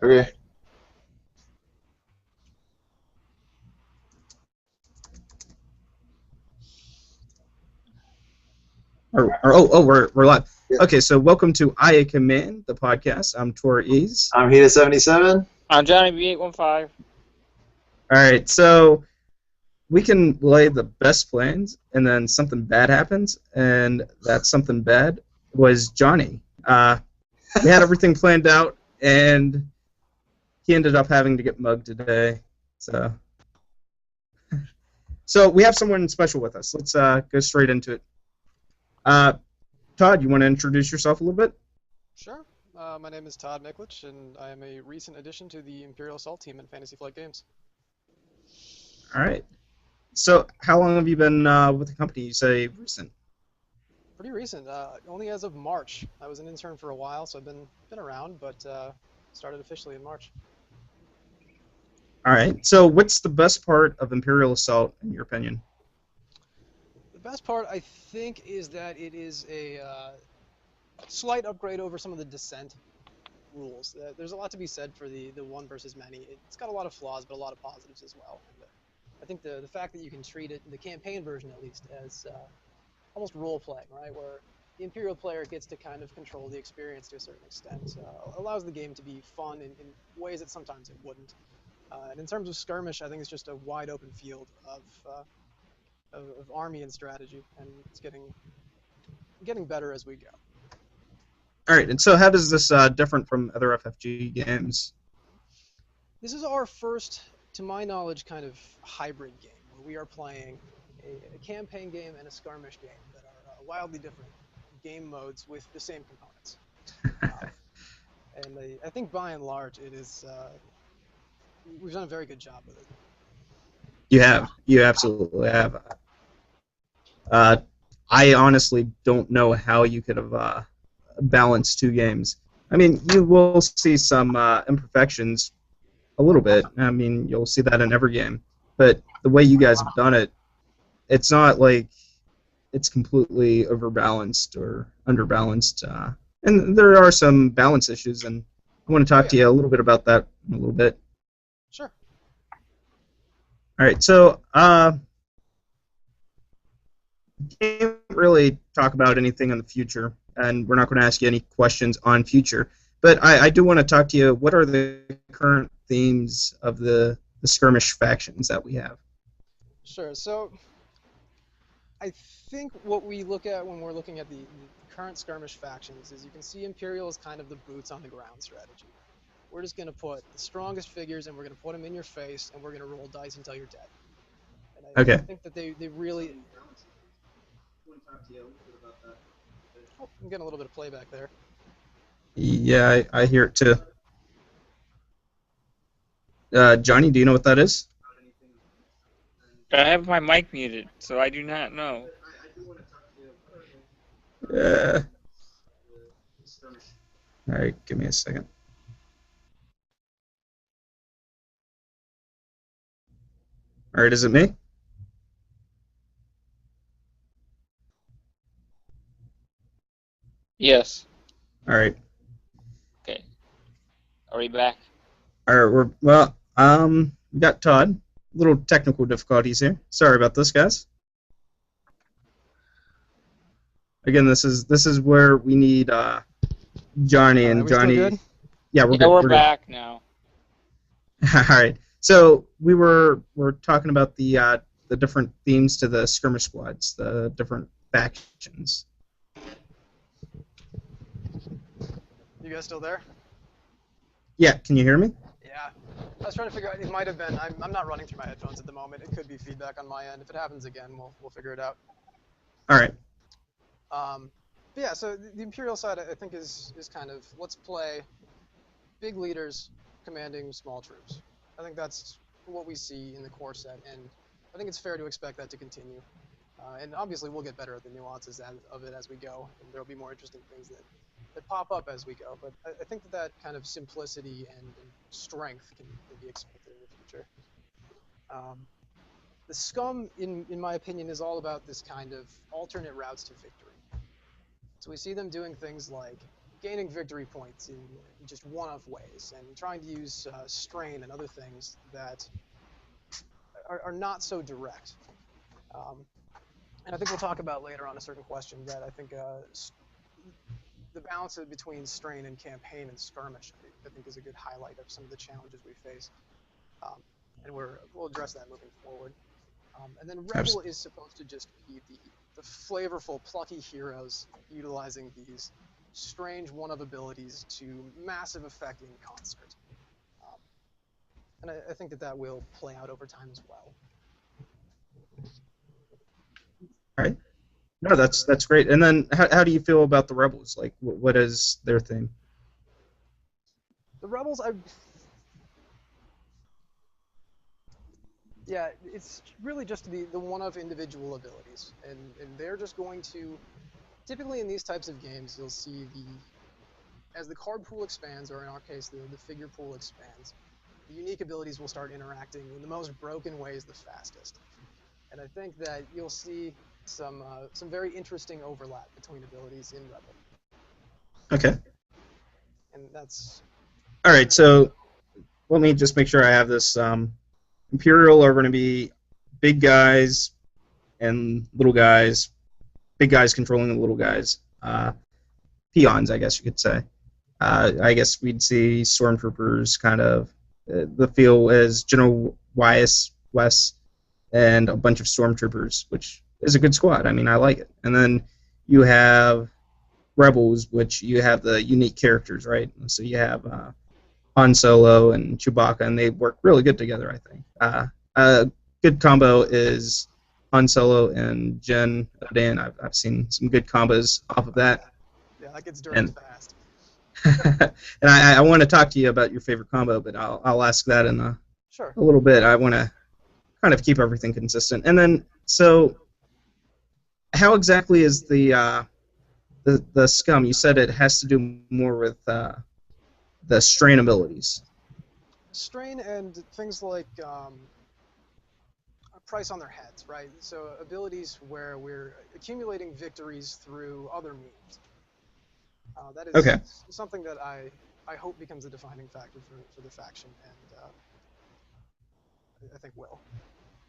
Okay. We're live. Yeah. Okay, so welcome to IACommand, the podcast. I'm Tor Ease. I'm Hita77. I'm Johnny B815. All right, so we can lay the best plans, and then something bad happens, and that something bad was Johnny. We had everything planned out, and he ended up having to get mugged today. So we have someone special with us. Let's go straight into it. Todd, you want to introduce yourself a little bit? Sure. My name is Todd Miklich, and I am a recent addition to the Imperial Assault team in Fantasy Flight Games. All right. So how long have you been with the company? You say recent. Pretty recent. Only as of March. I was an intern for a while, so I've been around, but started officially in March. All right. So what's the best part of Imperial Assault, in your opinion? The best part, I think, is that it is a slight upgrade over some of the Descent rules. There's a lot to be said for the one versus many. It's got a lot of flaws, but a lot of positives as well. And, I think the fact that you can treat it, the campaign version at least, as almost role-playing, right, where the Imperial player gets to kind of control the experience to a certain extent, allows the game to be fun in ways that sometimes it wouldn't. And in terms of skirmish, I think it's just a wide-open field of army and strategy, and it's getting better as we go. All right. And so how does this different from other FFG games? This is our first, to my knowledge, kind of hybrid game where we are playing a campaign game and a skirmish game that are wildly different game modes with the same components. And I think by and large, it is we've done a very good job with it. You have. You absolutely have. I honestly don't know how you could have balanced two games. I mean, you will see some imperfections a little bit. I mean, you'll see that in every game. But the way you guys have done it, it's not like it's completely overbalanced or underbalanced. And there are some balance issues, and I want to talk to you a little bit about that in a little bit. Sure. All right, so can't really talk about anything in the future, and we're not going to ask you any questions on future. But I do want to talk to you. What are the current themes of the skirmish factions that we have? Sure. So I think what we look at when we're looking at the current skirmish factions is you can see Imperial as kind of the boots on the ground strategy. We're just going to put the strongest figures and we're going to put them in your face and we're going to roll dice until you're dead. And I think that they really... Oh, I'm getting a little bit of playback there. Yeah, I hear it too. Johnny, do you know what that is? I have my mic muted, so I do not know. Yeah. All right, give me a second. All right, is it me? Yes. All right. Okay. Are we back? All right, we got Todd. Little technical difficulties here. Sorry about this, guys. Again, this is where we need Johnny and Are we Johnny. still good? Yeah, we're good. We're back now. All right. So we're talking about the different themes to the skirmish squads, the different factions. You guys still there? Yeah, can you hear me? Yeah. I was trying to figure out, it might have been, I'm not running through my headphones at the moment. It could be feedback on my end. If it happens again, we'll figure it out. All right. But yeah, so the Imperial side, I think, is kind of, let's play big leaders commanding small troops. I think that's what we see in the core set, and I think it's fair to expect that to continue. And obviously, we'll get better at the nuances of it as we go, and there'll be more interesting things that pop up as we go. But I think that kind of simplicity and strength can be expected in the future. The Scum, in my opinion, is all about this kind of alternate routes to victory. So we see them doing things like gaining victory points in just one-off ways, and trying to use strain and other things that are not so direct. Um, and I think we'll talk about later on a certain question that I think the balance between strain and campaign and skirmish, I think, is a good highlight of some of the challenges we face. And we'll address that moving forward. And then Rebel is supposed to just be the flavorful, plucky heroes utilizing these strange one-of abilities to massive effect in concert. And I think that will play out over time as well. All right. No, that's great. And then how do you feel about the Rebels? Like, what is their thing? The Rebels, yeah, it's really just the one of individual abilities, and they're just going to, typically in these types of games, you'll see as the card pool expands, or in our case, the figure pool expands, the unique abilities will start interacting in the most broken ways the fastest. And I think that you'll see some very interesting overlap between abilities in Rebel. Okay. And that's... All right, so let me just make sure I have this. Imperial are going to be big guys and little guys. Big guys controlling the little guys. Peons, I guess you could say. I guess we'd see stormtroopers kind of the feel as General Wes and a bunch of stormtroopers, which is a good squad. I mean, I like it. And then you have Rebels, which you have the unique characters, right? So you have Han Solo and Chewbacca, and they work really good together, I think. A good combo is Han Solo and Jen Odan. I've seen some good combos off of that. Yeah, that gets dirty fast. And I want to talk to you about your favorite combo, but I'll ask that in a little bit. I want to kind of keep everything consistent. And then, so how exactly is the scum? You said it has to do more with the strain abilities. Strain and things like a price on their heads, right? So abilities where we're accumulating victories through other means. That is something that I hope becomes a defining factor for the faction, and I think will.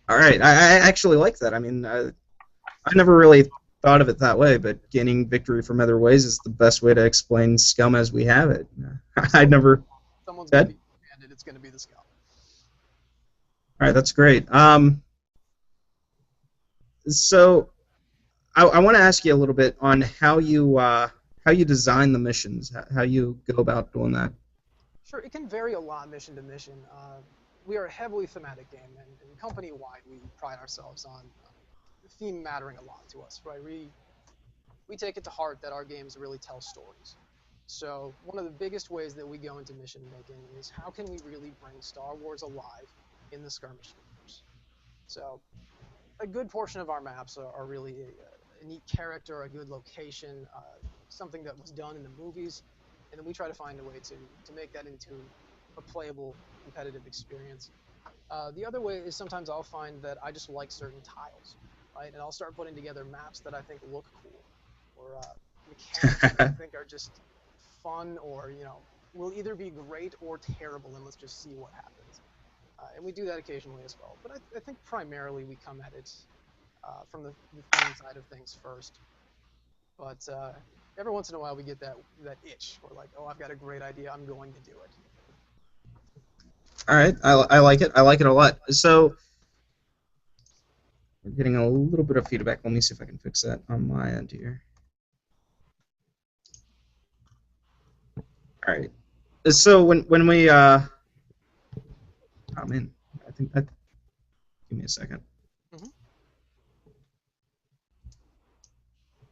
All right, I actually like that. I mean, I never really thought of it that way, but gaining victory from other ways is the best way to explain scum as we have it. I'd never. Someone's going to be commanded, it's going to be the scum. All right, that's great. So I want to ask you a little bit on how you design the missions, how you go about doing that. Sure, it can vary a lot mission to mission. We are a heavily thematic game, and company-wide we pride ourselves on theme mattering a lot to us, right? We take it to heart that our games really tell stories. So one of the biggest ways that we go into mission making is how can we really bring Star Wars alive in the skirmish universe. So a good portion of our maps are really a neat character, a good location, something that was done in the movies, and then we try to find a way to make that into a playable, competitive experience. The other way is sometimes I'll find that I just like certain tiles, right? And I'll start putting together maps that I think look cool, or mechanics that I think are just fun, or will either be great or terrible, and let's just see what happens. And we do that occasionally as well. But I think primarily we come at it from the theme side of things first. But every once in a while we get that itch. We're like, oh, I've got a great idea. I'm going to do it. All right, I like it. I like it a lot. So we're getting a little bit of feedback. Let me see if I can fix that on my end here. All right. So when we oh man, I think that. Give me a second.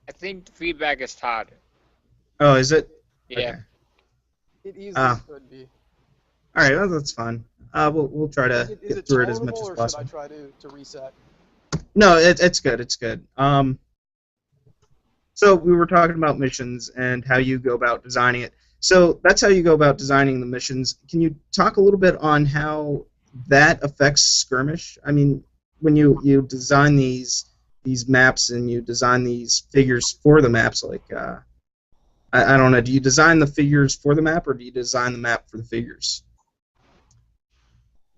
I think the feedback is Todd. Oh, is it? Yeah. Okay. It easily could be. All right, well, that's fine. We'll try to get through it as much as possible. Or should I try to reset? No, it's good. It's good. So we were talking about missions and how you go about designing it. So that's how you go about designing the missions. Can you talk a little bit on how that affects skirmish? I mean, when you design these maps and you design these figures for the maps, like I don't know. Do you design the figures for the map, or do you design the map for the figures?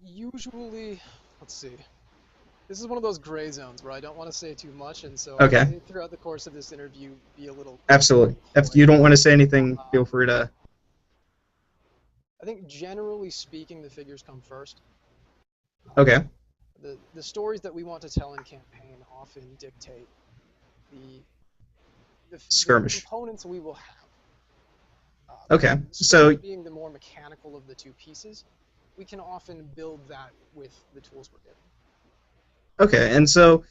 Usually, let's see. This is one of those gray zones where I don't want to say too much, and so I Okay. may, throughout the course of this interview, be a little. Absolutely. If you don't want to say anything, feel free to. I think generally speaking, the figures come first. Okay. The stories that we want to tell in campaign often dictate the Skirmish. components we will have. Okay. Skirmish So being the more mechanical of the two pieces, we can often build that with the tools we're given. okay, and so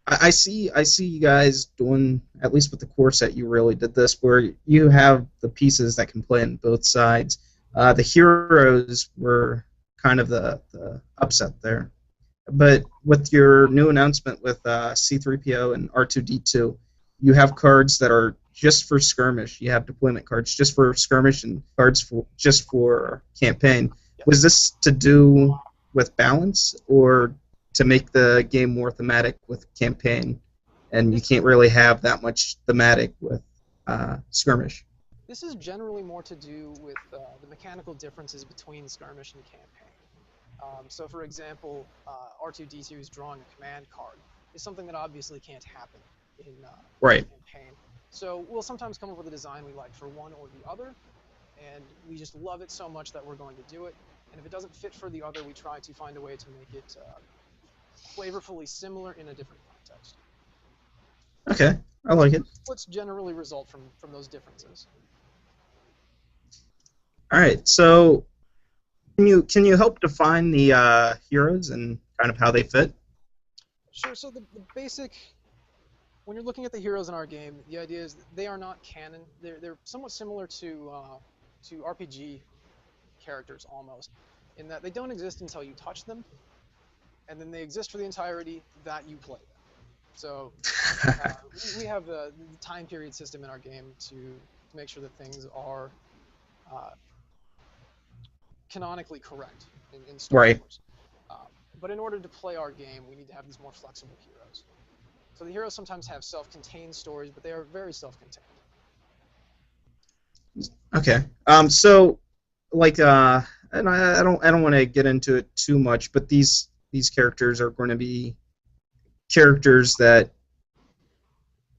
I see you guys doing, at least with the core set, you really did this where you have the pieces that can play on both sides. The heroes were kind of the upset there. But with your new announcement with C3PO and R2D2, you have cards that are just for skirmish. You have deployment cards just for skirmish and cards for just for campaign. Yes. Was this to do with balance, or to make the game more thematic with campaign? And you can't really have that much thematic with skirmish. This is generally more to do with the mechanical differences between skirmish and campaign. So, for example, R2D2's drawing a command card is something that obviously can't happen in Right. campaign. So we'll sometimes come up with a design we like for one or the other, and we just love it so much that we're going to do it. And if it doesn't fit for the other, we try to find a way to make it flavorfully similar in a different context. Okay, I like it. What's generally result from those differences? All right, so can you help define the heroes and kind of how they fit? Sure. So the basic, when you're looking at the heroes in our game, the idea is that they are not canon. They're somewhat similar to RPG characters almost, in that they don't exist until you touch them, and then they exist for the entirety that you play them. So we have the time period system in our game to make sure that things are canonically correct in Star Right. Wars. But in order to play our game, we need to have these more flexible heroes. So the heroes sometimes have self-contained stories, but they are very self-contained. Okay. So, like, and I don't want to get into it too much, but these characters are going to be characters that,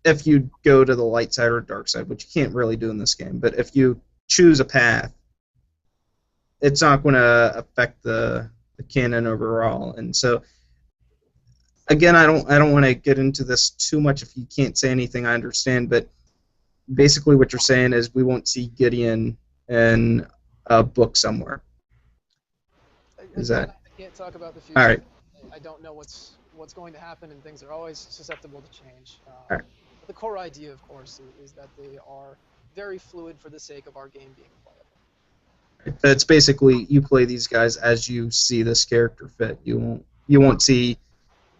if you go to the light side or dark side, which you can't really do in this game, but if you choose a path, it's not going to affect the canon overall. And so, again, I don't want to get into this too much. If you can't say anything, I understand, but basically what you're saying is we won't see Gideon in a book somewhere. Is Again, that I can't talk about the future. all right? I don't know what's going to happen, and things are always susceptible to change. All right. But the core idea, of course, is that they are very fluid for the sake of our game being playable. But it's basically you play these guys as you see this character fit. You won't see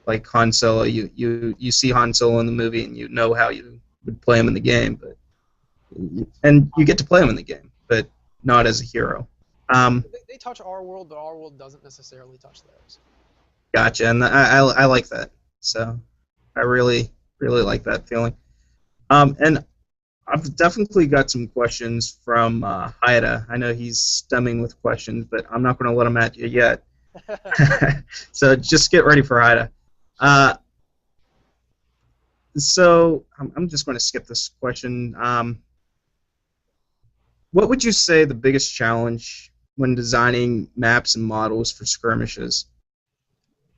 like Han Solo. You see Han Solo in the movie and you know how you would play him in the game, but and you get to play him in the game, but not as a hero. They touch our world, but our world doesn't necessarily touch theirs. Gotcha, and I like that. So I really like that feeling. And I've definitely got some questions from Haida. I know he's stemming with questions, but I'm not going to let him at you yet. So just get ready for Haida. So I'm just going to skip this question. What would you say the biggest challenge when designing maps and models for skirmishes?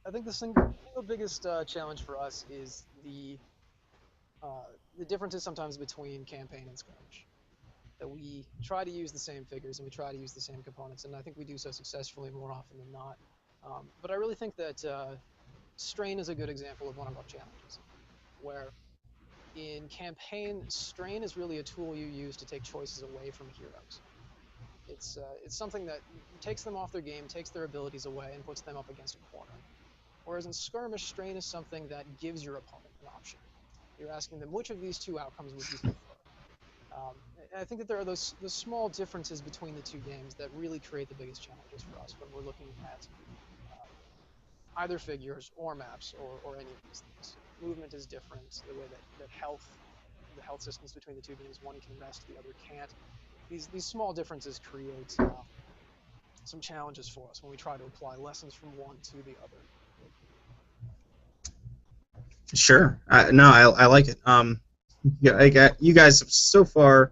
I think the single biggest challenge for us is the differences sometimes between campaign and skirmish. That we try to use the same figures and we try to use the same components, and I think we do so successfully more often than not. But I really think that strain is a good example of one of our challenges, where in campaign, strain is really a tool you use to take choices away from heroes. It's something that takes them off their game, takes their abilities away, and puts them up against a corner. Whereas in skirmish, strain is something that gives your opponent an option. You're asking them, which of these two outcomes would you prefer? And I think that there are those small differences between the two games that really create the biggest challenges for us when we're looking at either figures or maps or any of these things. Movement is different, the way that health, the health systems between the two games. One can rest, the other can't. These small differences create some challenges for us when we try to apply lessons from one to the other. Sure. No, I like it. Yeah, you guys have so far.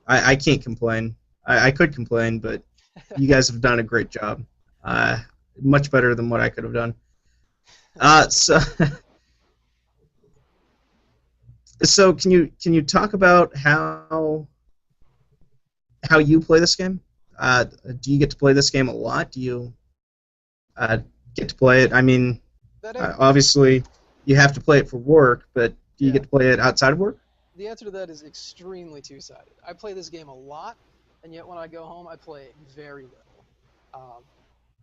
I can't complain. I could complain, but you guys have done a great job. Much better than what I could have done. So, so can you talk about how you play this game? Do you get to play this game a lot? Do you get to play it? I mean, obviously you have to play it for work, but do you get to play it outside of work? The answer to that is extremely two-sided. I play this game a lot, and yet when I go home, I play it very little.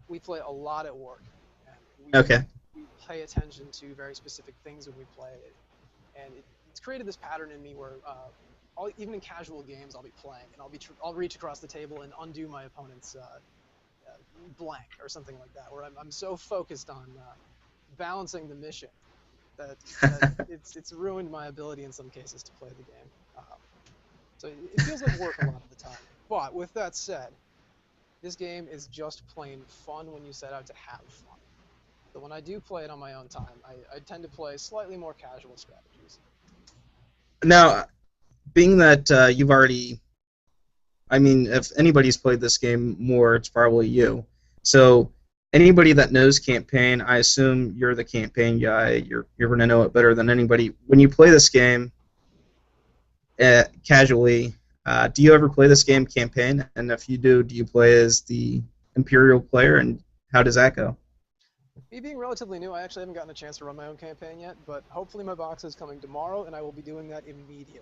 We play a lot at work. And we pay attention to very specific things when we play it, and it's created this pattern in me where even in casual games, I'll be playing, and I'll reach across the table and undo my opponent's blank or something like that, where I'm so focused on balancing the mission that it's ruined my ability in some cases to play the game. So it feels like work a lot of the time. But with that said, this game is just plain fun when you set out to have fun. So when I do play it on my own time, I tend to play slightly more casual strategies. Now, being that you've already, I mean, if anybody's played this game more, it's probably you. So anybody that knows campaign, I assume you're the campaign guy. You're going to know it better than anybody. When you play this game casually, do you ever play this game campaign? And if you do you play as the Imperial player? And how does that go? Me being relatively new, I actually haven't gotten a chance to run my own campaign yet, but hopefully my box is coming tomorrow, and I will be doing that immediately.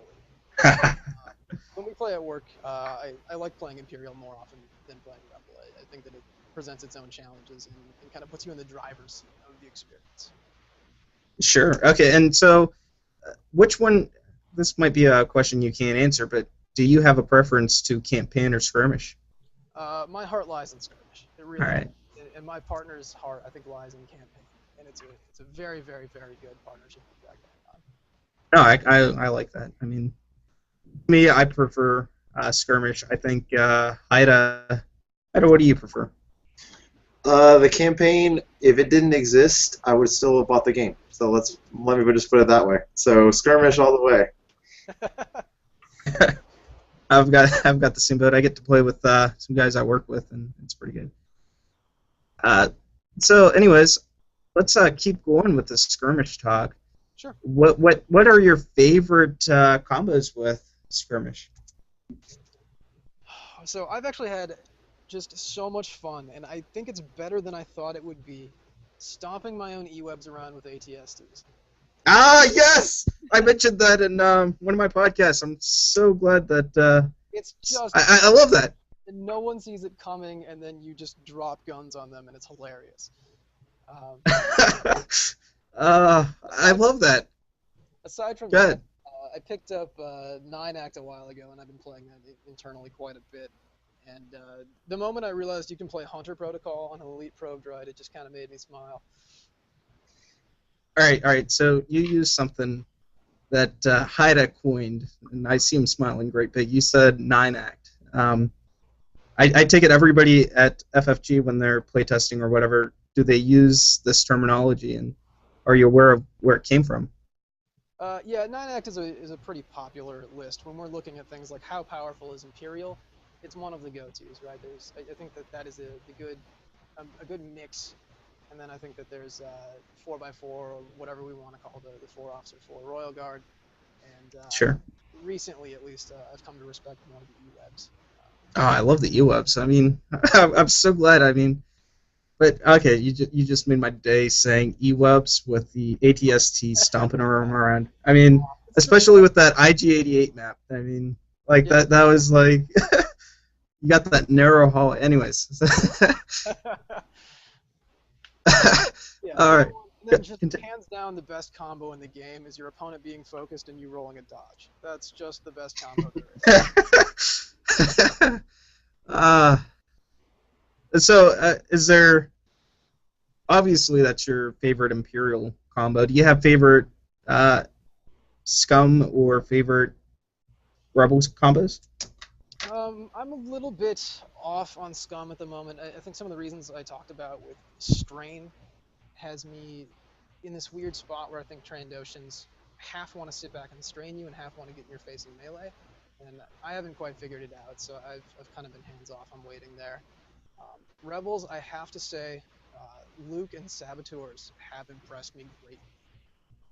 When we play at work, I like playing Imperial more often than playing Rebel. I think that it presents its own challenges and kind of puts you in the driver's seat of the experience. Sure. Okay, and so which one, this might be a question you can't answer, but do you have a preference to campaign or skirmish? My heart lies in skirmish. It really All right. And my partner's heart, I think, lies in campaign. And it's a very, very, very good partnership we've got going on. No, I like that. I mean, me, I prefer skirmish. I think Ida, what do you prefer? The campaign, if it didn't exist, I would still have bought the game. So let me just put it that way. So skirmish all the way. I've got the same boat. I get to play with some guys I work with, and it's pretty good. So, anyways, let's keep going with the skirmish talk. Sure. What are your favorite combos with skirmish? So I've actually had just so much fun, and I think it's better than I thought it would be, stomping my own E-webs around with ATSTs. Ah, yes! I mentioned that in one of my podcasts. I'm so glad that... it's just... I love that. And no one sees it coming, and then you just drop guns on them, and it's hilarious. I love that. Aside from Good. that, I picked up 9-Act a while ago, and I've been playing that internally quite a bit. And the moment I realized you can play Hunter Protocol on an Elite Probe droid, it just kind of made me smile. All right. So you used something that Haida coined, and I see him smiling great big. You said 9-Act. I take it everybody at FFG, when they're playtesting or whatever, do they use this terminology, and are you aware of where it came from? Yeah, 9-Act is a pretty popular list. When we're looking at things like how powerful is Imperial, it's one of the go-tos, right? I think that is a good mix, and then I think that there's 4x4 or whatever we want to call the 4-officer 4 Royal Guard, and Sure. Recently, at least, I've come to respect more of the E-webs. Oh, I love the E-webs. I mean, I'm so glad. I mean, but okay, you just made my day saying E-webs with the ATST stomping around. I mean, especially with that IG-88 map. I mean, like yeah. that was like you got that narrow hall. Anyways. Yeah, all right. And then just hands down, the best combo in the game is your opponent being focused and you rolling a dodge. That's just the best combo there is. So, is there... Obviously, that's your favorite Imperial combo. Do you have favorite Scum or favorite Rebels combos? I'm a little bit off on Scum at the moment. I think some of the reasons I talked about with Strain has me in this weird spot where I think Trandoshans half want to sit back and strain you and half want to get in your face in melee. And I haven't quite figured it out, so I've kind of been hands off. I'm waiting there. Rebels, I have to say, Luke and Saboteurs have impressed me greatly.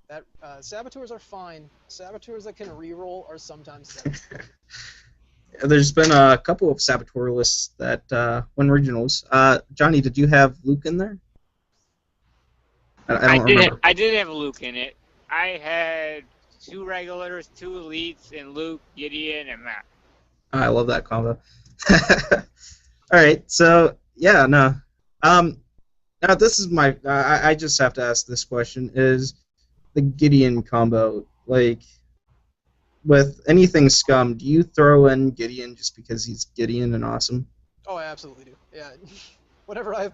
That Saboteurs are fine. Saboteurs that can reroll are sometimes dead. There's been a couple of Saboteur lists that won regionals. Johnny, did you have Luke in there? I don't remember. I did have Luke in it. I had 2 regulars, 2 elites, and Luke, Gideon, and Matt. I love that combo. All right, so yeah, no. Now this is my. I just have to ask this question: is the Gideon combo like with anything Scum? Do you throw in Gideon just because he's Gideon and awesome? Oh, I absolutely do. Yeah, whatever I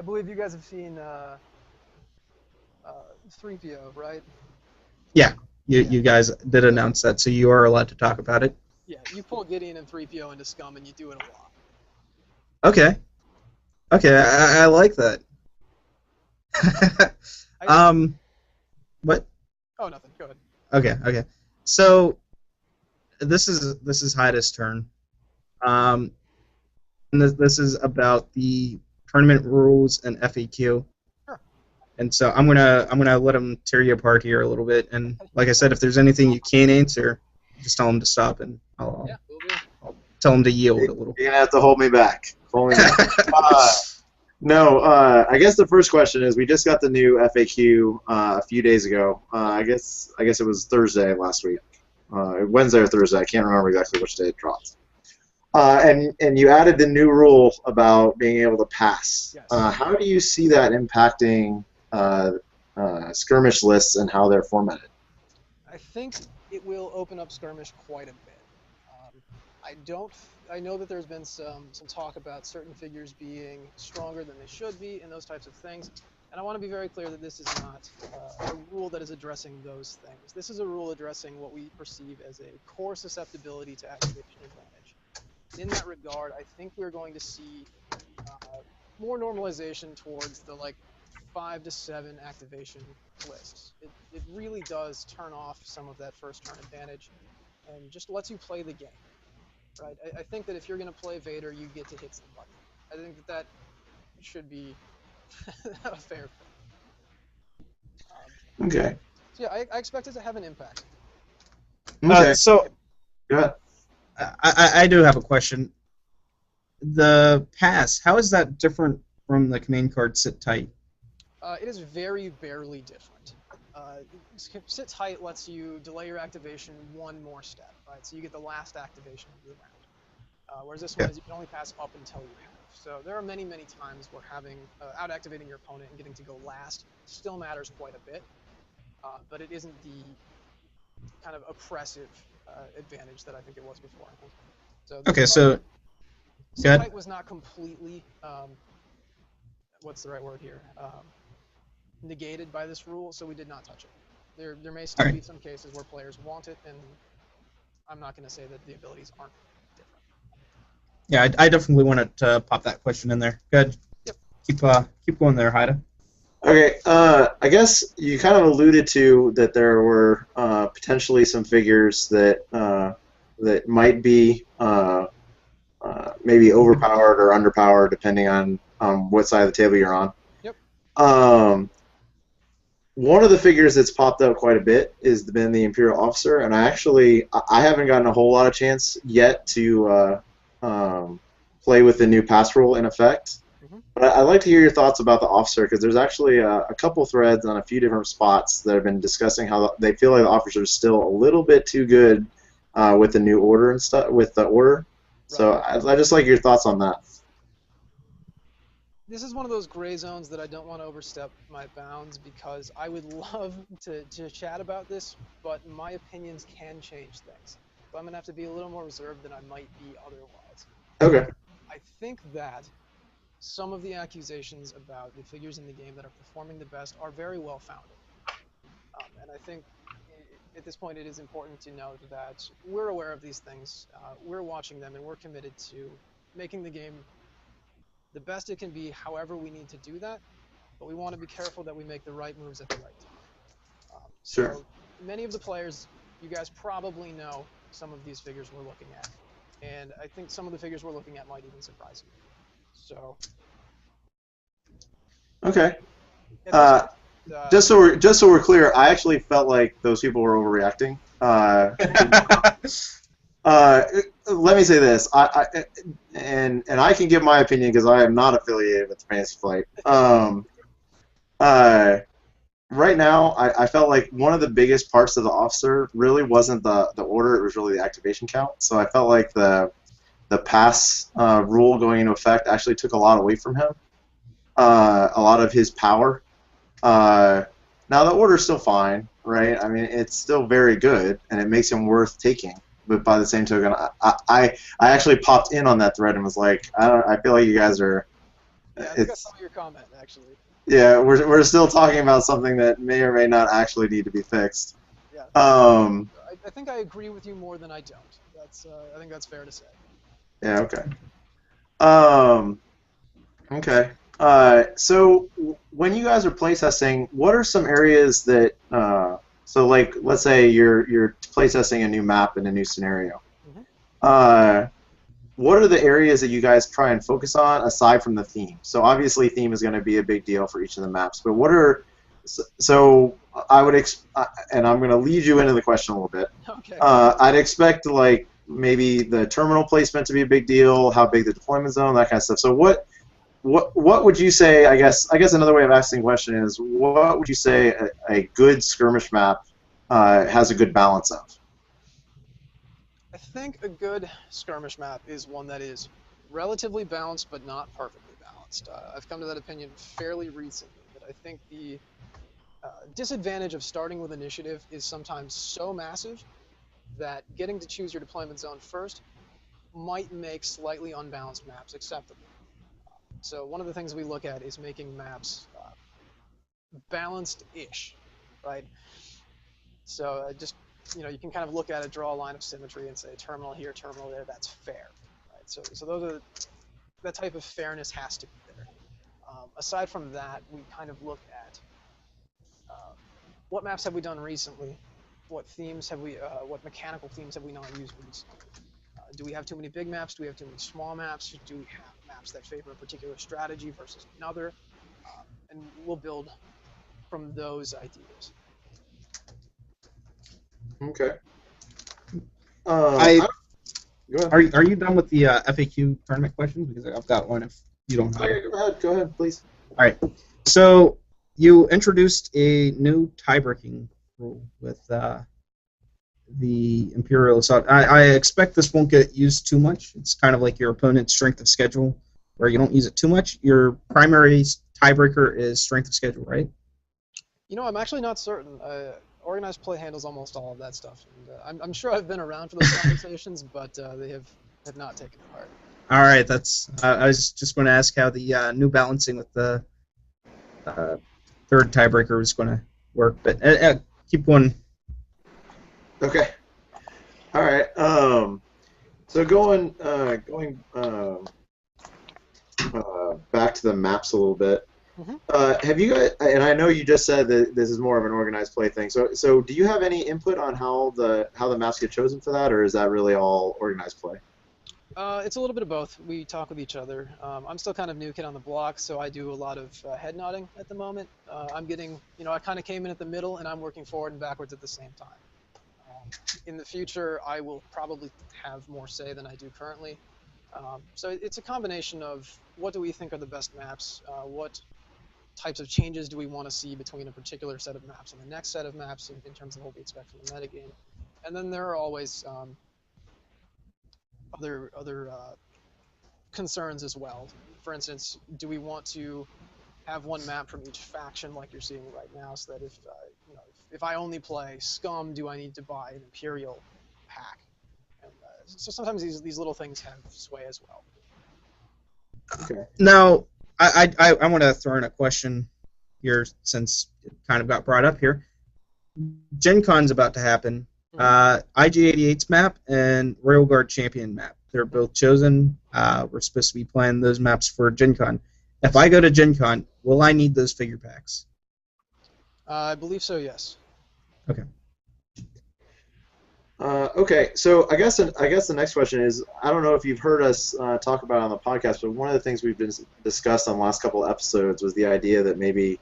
believe you guys have seen 3PO, right? Yeah, you guys did announce that, so you are allowed to talk about it. Yeah, you pull Gideon and 3PO into Scum, and you do it a lot. Okay. Okay, I like that. What? Oh, nothing. Go ahead. Okay. So this is Hyda's turn. And this is about the tournament rules and FAQ. Sure. And so I'm gonna let him tear you apart here a little bit. And like I said, if there's anything you can't answer, just tell him to stop, and I'll tell him to yield a little. You're gonna have to hold me back. No, I guess the first question is we just got the new FAQ a few days ago. I guess it was Thursday last week, Wednesday or Thursday. I can't remember exactly which day it dropped. And you added the new rule about being able to pass. Yes. How do you see that impacting skirmish lists and how they're formatted? I think it will open up skirmish quite a bit. I know that there's been some talk about certain figures being stronger than they should be and those types of things. And I want to be very clear that this is not a rule that is addressing those things. This is a rule addressing what we perceive as a core susceptibility to activation advantage. In that regard, I think we're going to see more normalization towards the 5 to 7 activation lists. It really does turn off some of that first turn advantage and just lets you play the game. Right? I think that if you're going to play Vader, you get to hit somebody. I think that should be a fair thing. Okay. So yeah, I expect it to have an impact. Okay. So Go ahead. I do have a question. The pass, how is that different from the command card sit tight? It is very barely different. Sit tight lets you delay your activation one more step, right? So you get the last activation of the round. Whereas this one is you can only pass up until you have. So there are many, many times where having out-activating your opponent and getting to go last still matters quite a bit, but it isn't the kind of oppressive advantage that I think it was before. So Okay, so sit tight was not completely what's the right word here? Negated by this rule, so we did not touch it. There may still be some cases where players want it, and I'm not going to say that the abilities aren't different. Yeah, I definitely wanted to pop that question in there. Good. Yep. Keep going there, Haida. Okay, I guess you kind of alluded to that there were potentially some figures that that might be maybe overpowered or underpowered depending on what side of the table you're on. Yep. One of the figures that's popped up quite a bit has been the Imperial Officer, and I haven't gotten a whole lot of chance yet to play with the new pass rule in effect. But I'd like to hear your thoughts about the Officer, because there's actually a couple threads on a few different spots that have been discussing how they feel like the Officer is still a little bit too good with the new order and stuff, with the order. Right. So I'd just like your thoughts on that. This is one of those gray zones that I don't want to overstep my bounds, because I would love to chat about this, but my opinions can change things. So I'm going to have to be a little more reserved than I might be otherwise. Okay. I think that some of the accusations about the figures in the game that are performing the best are very well founded. And I think at this point it is important to note that we're aware of these things, we're watching them, and we're committed to making the game the best it can be however we need to do that, but we want to be careful that we make the right moves at the right time. Sure. So many of the players, you guys probably know some of these figures we're looking at, and I think some of the figures we're looking at might even surprise you. So Okay. at this Just so we're clear, I actually felt like those people were overreacting. Let me say this, and I can give my opinion because I am not affiliated with Fantasy Flight. Right now, I felt like one of the biggest parts of the officer really wasn't the order; it was really the activation count. So I felt like the pass rule going into effect actually took a lot away from him, a lot of his power. Now the order's still fine, right? I mean, it's still very good, and it makes him worth taking. But by the same token, I actually popped in on that thread and was like, I feel like you guys are. yeah, I think I saw your comment actually. Yeah, we're still talking about something that may or may not actually need to be fixed. Yeah. Um. I think I agree with you more than I don't. That's I think that's fair to say. Yeah. Okay. Okay. So when you guys are playtesting, what are some areas that so like let's say you're playtesting a new map in a new scenario. What are the areas that you guys try and focus on aside from the theme? So obviously theme is going to be a big deal for each of the maps, but what are so I would and I'm going to lead you into the question a little bit. Okay. I'd expect like maybe the terminal placement to be a big deal, how big the deployment zone, that kind of stuff. So what would you say? I guess another way of asking the question is, what would you say a good skirmish map has a good balance of? I think a good skirmish map is one that is relatively balanced but not perfectly balanced. I've come to that opinion fairly recently, that I think the disadvantage of starting with initiative is sometimes so massive that getting to choose your deployment zone first might make slightly unbalanced maps acceptable. So one of the things we look at is making maps balanced-ish, right? So just you can kind of look at it, draw a line of symmetry, and say terminal here, terminal there. That's fair, right? So those are that type of fairness has to be there. Aside from that, we kind of look at what maps have we done recently, what themes have we, what mechanical themes have we not used recently. Do we have too many big maps? Do we have too many small maps? Do we have maps that favor a particular strategy versus another? And we'll build from those ideas. Okay. Go ahead. Are you done with the FAQ tournament questions? Because I've got one if you don't have it. Go ahead, please. All right. So you introduced a new tie-breaking rule with the Imperial Assault. I expect this won't get used too much. It's kind of like your opponent's strength of schedule, where you don't use it too much. Your primary tiebreaker is strength of schedule, right? I'm actually not certain. Organized play handles almost all of that stuff. And, I'm sure I've been around for those conversations, but they have not taken part. All right, that's. I was just going to ask how the new balancing with the third tiebreaker was going to work, but keep going. Okay. All right. So going back to the maps a little bit. Have you guys? And I know you just said that this is more of an organized play thing. So do you have any input on how the maps get chosen for that, or is that really all organized play? It's a little bit of both. We talk with each other. I'm still kind of new kid on the block, so I do a lot of head nodding at the moment. I'm getting, I kind of came in at the middle, and I'm working forward and backwards at the same time. In the future, I will probably have more say than I do currently. So it's a combination of what do we think are the best maps, what types of changes do we want to see between a particular set of maps and the next set of maps in terms of what we expect from the metagame. And then there are always other concerns as well. For instance, do we want to have one map from each faction like you're seeing right now, so that if I only play Scum, do I need to buy an Imperial pack? And, so sometimes these little things have sway as well. Okay. Now, I want to throw in a question here since it kind of got brought up here. Gen Con's about to happen. IG-88's map and Railguard Champion map. They're both chosen. We're supposed to be playing those maps for Gen Con. If I go to Gen Con, will I need those figure packs? I believe so, yes. Okay. Okay, so I guess the next question is, I don't know if you've heard us talk about it on the podcast, but one of the things we've been discussed on the last couple of episodes was the idea that maybe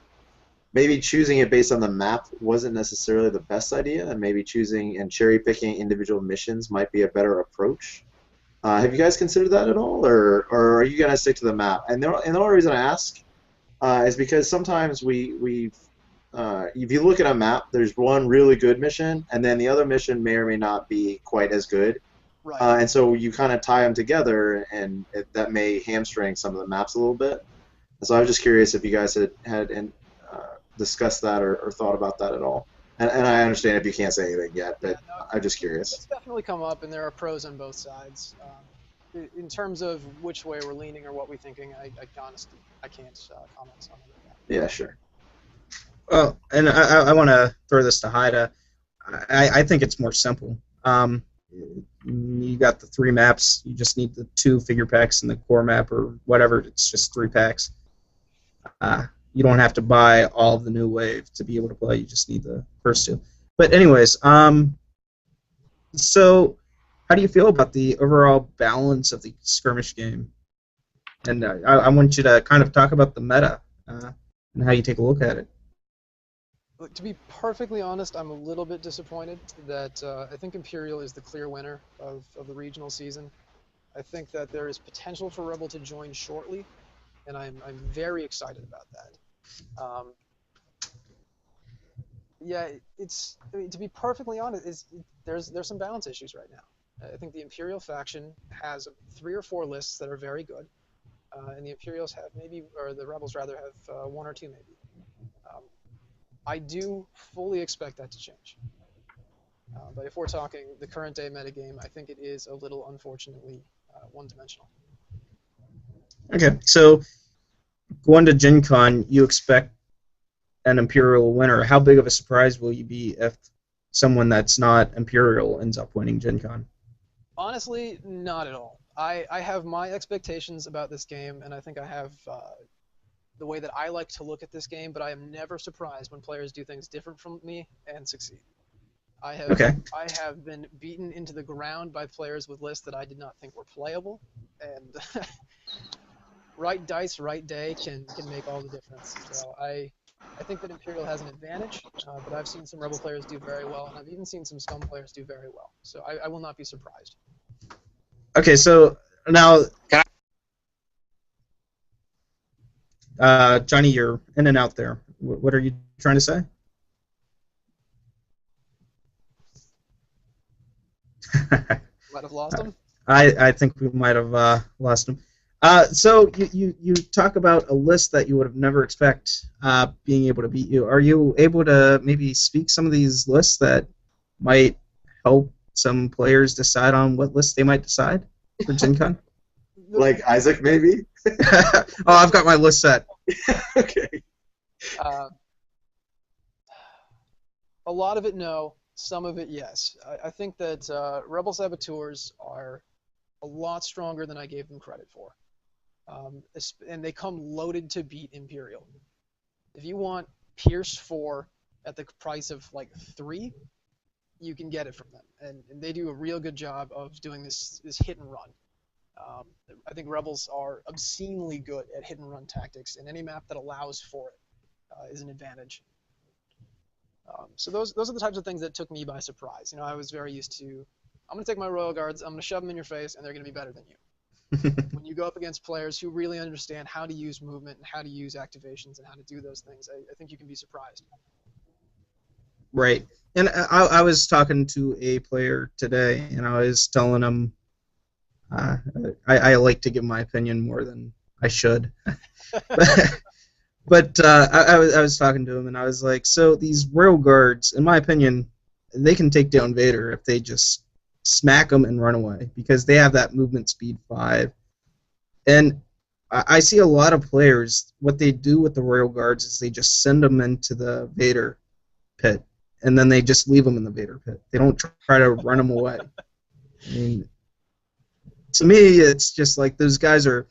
choosing it based on the map wasn't necessarily the best idea, and maybe choosing and cherry picking individual missions might be a better approach. Have you guys considered that at all, or are you gonna stick to the map? And the only reason I ask is because sometimes if you look at a map, there's one really good mission, and then the other mission may or may not be quite as good. Right. And so you kind of tie them together, and that may hamstring some of the maps a little bit. And so I was just curious if you guys had discussed that or thought about that at all. And I understand if you can't say anything yet, but Yeah, no, I'm just curious. It's definitely come up, and there are pros on both sides. In terms of which way we're leaning or what we're thinking, I honestly can't comment on it. Yeah, sure. Well, and I want to throw this to Haida. I think it's more simple. You got the 3 maps. You just need the 2 figure packs in the core map or whatever. It's just 3 packs. You don't have to buy all of the new wave to be able to play. You just need the first 2. But anyways, so how do you feel about the overall balance of the skirmish game? And I want you to kind of talk about the meta and how you take a look at it. Look, to be perfectly honest, I'm a little bit disappointed that I think Imperial is the clear winner of the regional season. I think that there is potential for Rebel to join shortly, and I'm very excited about that. Yeah, to be perfectly honest, there's some balance issues right now. I think the Imperial faction has 3 or 4 lists that are very good, and the Imperials have the Rebels rather have 1 or 2 maybe. I do fully expect that to change. But if we're talking the current day metagame, I think it is a little, unfortunately, one-dimensional. Okay, so going to Gen Con, you expect an Imperial winner. How big of a surprise will you be if someone that's not Imperial ends up winning Gen Con? Honestly, not at all. I have my expectations about this game, and I think I have the way that I like to look at this game, but I am never surprised when players do things different from me and succeed. I have been beaten into the ground by players with lists that I did not think were playable, and right dice, right day can make all the difference. So I think that Imperial has an advantage, but I've seen some Rebel players do very well, and I've even seen some Scum players do very well. So I will not be surprised. Okay, so now, Johnny, you're in and out there. What are you trying to say? Might have lost him. I think we might have lost him. So you talk about a list that you would have never expect being able to beat you. Are you able to maybe speak some of these lists that might help some players decide on what list they might decide for Gen Con? Like Isaac, maybe? Oh, I've got my list set. Okay. A lot of it, no. Some of it, yes. I think that Rebel Saboteurs are a lot stronger than I gave them credit for. And they come loaded to beat Imperial. If you want Pierce 4 at the price of like 3, you can get it from them. And they do a real good job of doing this hit and run. I think Rebels are obscenely good at hit and run tactics, and any map that allows for it is an advantage. So those are the types of things that took me by surprise. I was very used to, I'm going to take my Royal Guards, I'm going to shove them in your face, and they're going to be better than you. When you go up against players who really understand how to use movement and how to use activations and how to do those things, I think you can be surprised. Right. And I was talking to a player today, and I was telling him I like to give my opinion more than I should. But I was talking to him, and I was like, so these Royal Guards, in my opinion, they can take down Vader if they just smack them and run away, because they have that movement speed 5. And I see a lot of players, what they do with the Royal Guards is they just send them into the Vader pit, and then they just leave them in the Vader pit. They don't try to run them away. I mean, to me, it's just like those guys are.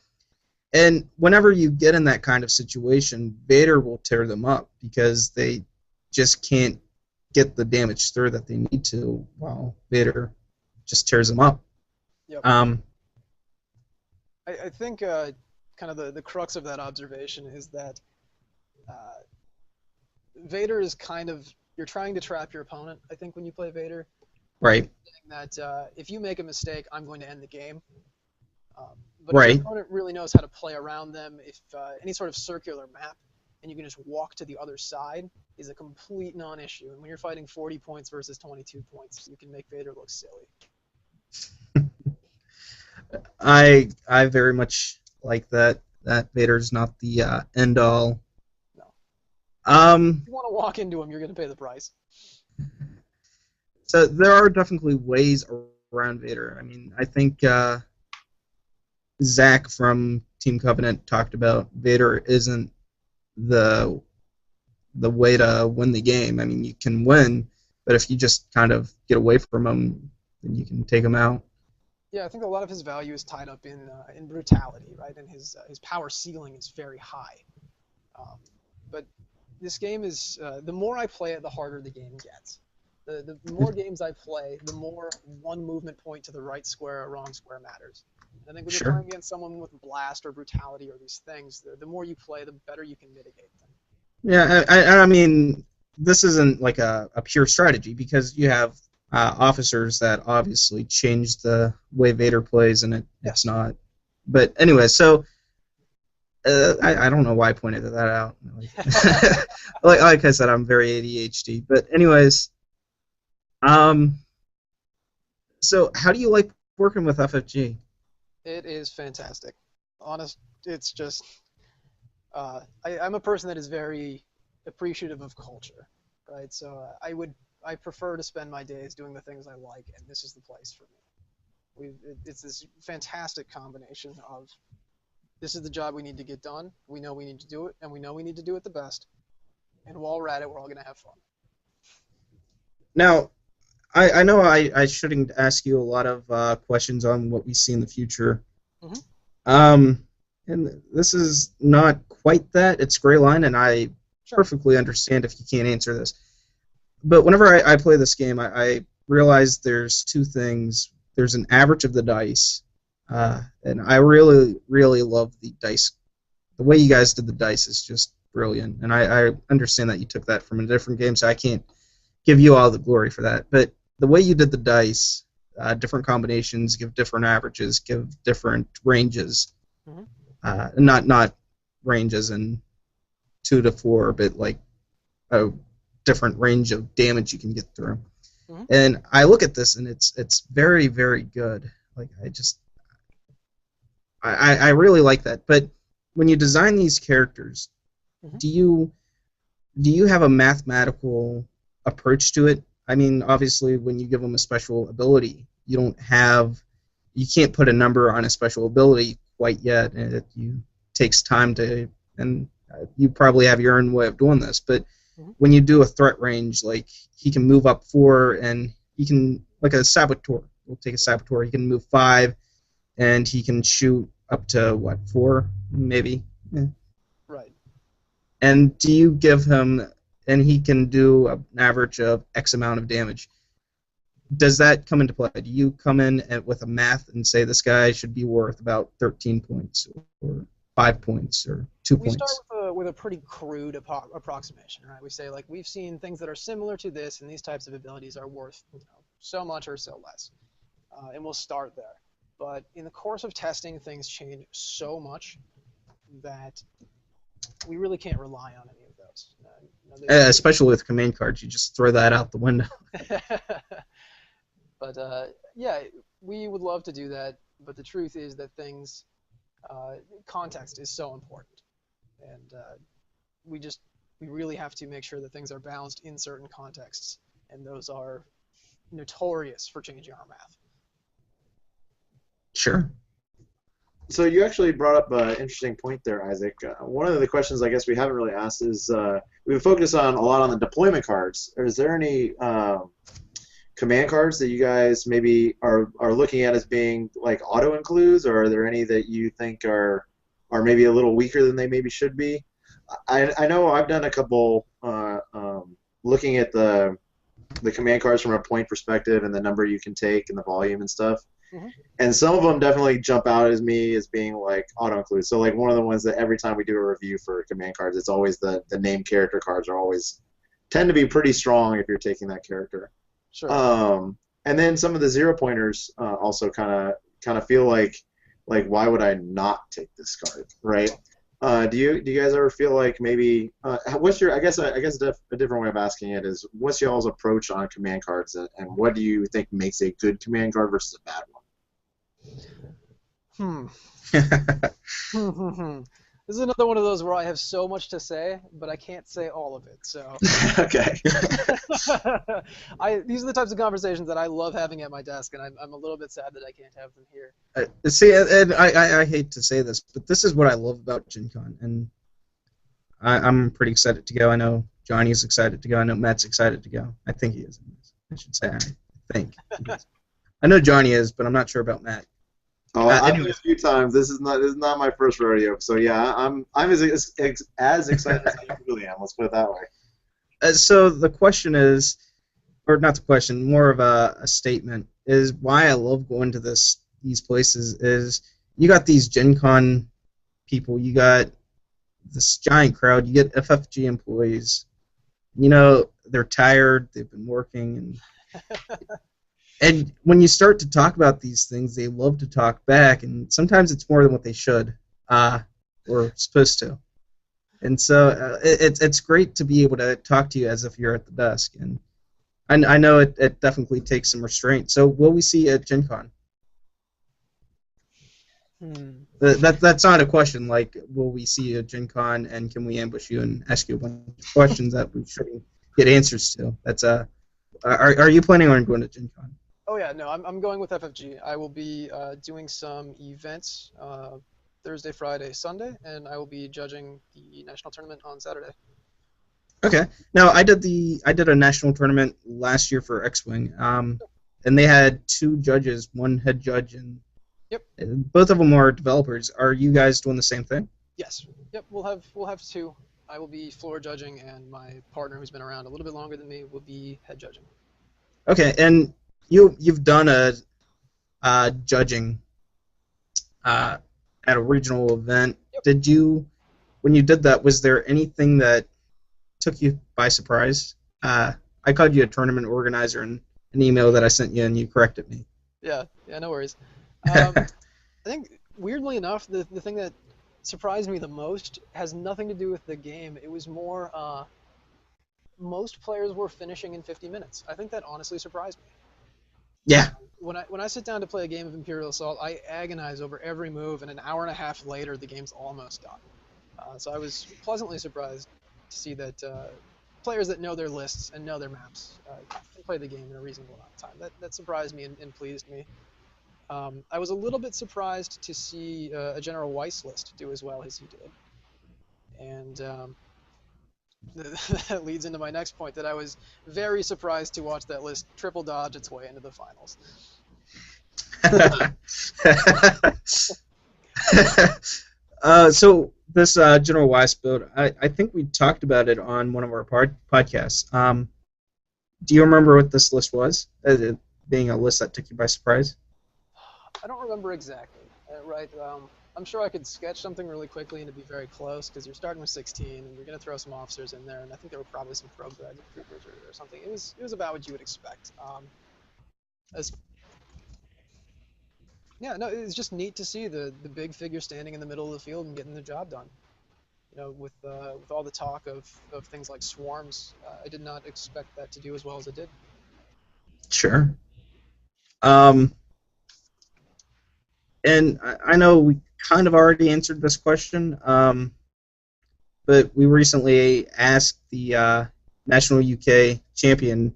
And whenever you get in that kind of situation, Vader will tear them up because they just can't get the damage through that they need to. While Vader just tears them up. Yep. I think kind of the crux of that observation is that Vader is kind of, you're trying to trap your opponent, I think, when you play Vader. Right. That if you make a mistake, I'm going to end the game. But if Right. your opponent really knows how to play around them, if any sort of circular map, and you can just walk to the other side, is a complete non-issue. And when you're fighting 40 points versus 22 points, you can make Vader look silly. I very much like that. That Vader's not the end all. No. Um. If you want to walk into him, you're going to pay the price. So there are definitely ways around Vader. I mean, I think Zach from Team Covenant talked about Vader isn't the way to win the game. I mean, you can win, but if you just kind of get away from him, then you can take him out. Yeah, I think a lot of his value is tied up in brutality, right? And his power ceiling is very high. But this game is the more I play it, the harder the game gets. The more games I play, the more one movement point to the right square or wrong square matters. I think when you're playing against someone with blast or brutality or these things, the more you play, the better you can mitigate them. Yeah, I mean, this isn't like a pure strategy because you have officers that obviously change the way Vader plays, and it's not. But anyway, so I don't know why I pointed that out. like I said, I'm very ADHD. But anyways, so how do you like working with FFG? It is fantastic. It's just I'm a person that is very appreciative of culture, right? So I prefer to spend my days doing the things I like, and this is the place for me. It's this fantastic combination of this is the job we need to get done, we know we need to do it, and we know we need to do it the best. And while we're at it, we're all going to have fun. Now, I know I shouldn't ask you a lot of questions on what we see in the future. Mm-hmm. And this is not quite that. It's gray line, and I Sure. perfectly understand if you can't answer this. But whenever I play this game, I realize there's two things. There's an average of the dice, and I really, really love the dice. The way you guys did the dice is just brilliant, and I understand that you took that from a different game, so I can't give you all the glory for that. But the way you did the dice, different combinations give different averages, give different ranges. Mm-hmm. Not ranges in 2 to 4, but like a different range of damage you can get through. Mm-hmm. And I look at this, and it's very, very good. Like I really like that. But when you design these characters, Mm-hmm. do you have a mathematical approach to it? I mean, obviously, when you give them a special ability, you can't put a number on a special ability quite yet, and it takes time to, and you probably have your own way of doing this, but Mm-hmm. when you do a threat range, like he can move up 4, and he can, like a saboteur, we'll take a saboteur, he can move 5, and he can shoot up to, 4, maybe? Yeah. Right. And do you give him, and he can do an average of X amount of damage. Does that come into play? Do you come in with a math and say this guy should be worth about 13 points, or 5 points, or 2 We points? start with a pretty crude approximation, right? We say, like, we've seen things that are similar to this, and these types of abilities are worth so much or so less. And we'll start there. But in the course of testing, things change so much that we really can't rely on any of those. Especially with command cards, you just throw that out the window. But yeah, we would love to do that, but the truth is that context is so important, and we really have to make sure that things are balanced in certain contexts, and those are notorious for changing our math. Sure. So you actually brought up an interesting point there, Isaac. One of the questions I guess we haven't really asked is we've focused on a lot on the deployment cards. Is there any command cards that you guys maybe are looking at as being like auto includes, or are there any that you think are maybe a little weaker than they maybe should be? I know I've done a couple looking at the command cards from a point perspective and the number you can take and the volume and stuff. Mm-hmm. And some of them definitely jump out as me as being like auto include. So like one of the ones that every time we do a review for command cards, it's always the name character cards are always tend to be pretty strong if you're taking that character. Sure. And then some of the 0-pointers also kind of feel like why would I not take this card, right? Do you guys ever feel like maybe what's your I guess a different way of asking it is what's y'all's approach on command cards and what do you think makes a good command card versus a bad one? This is another one of those where I have so much to say, but I can't say all of it. So Okay. These are the types of conversations that I love having at my desk, and I'm a little bit sad that I can't have them here. See, and I hate to say this, but this is what I love about Gen Con, and I'm pretty excited to go. I know Johnny's excited to go. I know Matt's excited to go. I think he is. I should say I think. I know Johnny is, but I'm not sure about Matt. Oh, I've been a few times. This is not my first rodeo, so yeah, I'm as excited as I usually am. Let's put it that way. So the question is, or not the question, more of a statement is why I love going to these places is you got these Gen Con people, you got this giant crowd, you get FFG employees, you know, they're tired, they've been working, and when you start to talk about these things, they love to talk back, and sometimes it's more than what they should or supposed to. And so it's great to be able to talk to you as if you're at the desk. And I know it definitely takes some restraint. So will we see at Gen Con? That's not a question like, will we see you at Gen Con and can we ambush you and ask you a bunch of questions that we shouldn't get answers to? That's are you planning on going to Gen Con? Oh yeah, no, I'm going with FFG. I will be doing some events Thursday, Friday, Sunday, and I will be judging the national tournament on Saturday. Okay. Now I did a national tournament last year for X-Wing, and they had 2 judges, 1 head judge, and yep, both of them are developers. Are you guys doing the same thing? Yes. Yep. We'll have 2. I will be floor judging, and my partner, who's been around a little bit longer than me, will be head judging. Okay, and you've done a judging at a regional event. Yep. Did you, when you did that, was there anything that took you by surprise? I called you a tournament organizer in an email that I sent you, and you corrected me. Yeah, no worries. I think, weirdly enough, the thing that surprised me the most has nothing to do with the game. It was more, most players were finishing in 50 minutes. I think that honestly surprised me. Yeah. When I sit down to play a game of Imperial Assault, I agonize over every move, and an hour and a half later, the game's almost done. So I was pleasantly surprised to see that players that know their lists and know their maps can play the game in a reasonable amount of time. That surprised me and pleased me. I was a little bit surprised to see a General Weiss list do as well as he did. And that leads into my next point, that I was very surprised to watch that list triple dodge its way into the finals. So this General Weiss build, I think we talked about it on one of our podcasts. Do you remember what this list was? It being a list that took you by surprise? I don't remember exactly. Right. I'm sure I could sketch something really quickly and it'd be very close because you're starting with 16 and you're going to throw some officers in there, and I think there were probably some pro-grad troopers or something. It was about what you would expect. Yeah, no, it's just neat to see the big figure standing in the middle of the field and getting the job done. You know, with all the talk of things like swarms, I did not expect that to do as well as it did. Sure. And I know we kind of already answered this question, but we recently asked the National UK champion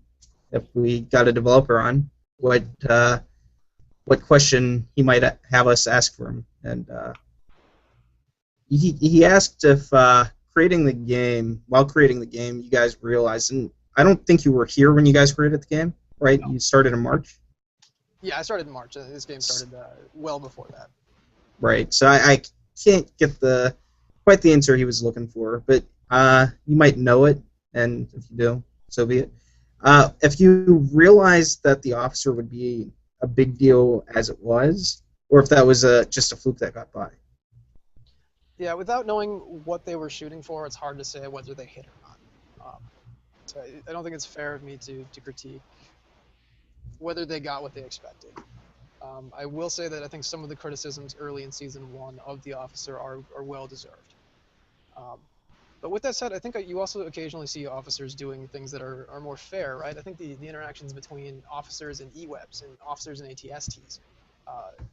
if we got a developer on, what what question he might have us ask for him, and he asked if while creating the game, you guys realized, and I don't think you were here when you guys created the game, right? No. You started in March. Yeah, I started in March. This game started well before that. Right. So I can't get quite the answer he was looking for, but you might know it, and if you do, so be it. If you realized that the officer would be a big deal as it was, or if that was just a fluke that got by. Yeah, without knowing what they were shooting for, it's hard to say whether they hit or not. So I don't think it's fair of me to critique whether they got what they expected. I will say that I think some of the criticisms early in Season 1 of The Officer are well deserved. But with that said, I think you also occasionally see officers doing things that are more fair, right? I think the interactions between officers and E-Webs and officers and ATSTs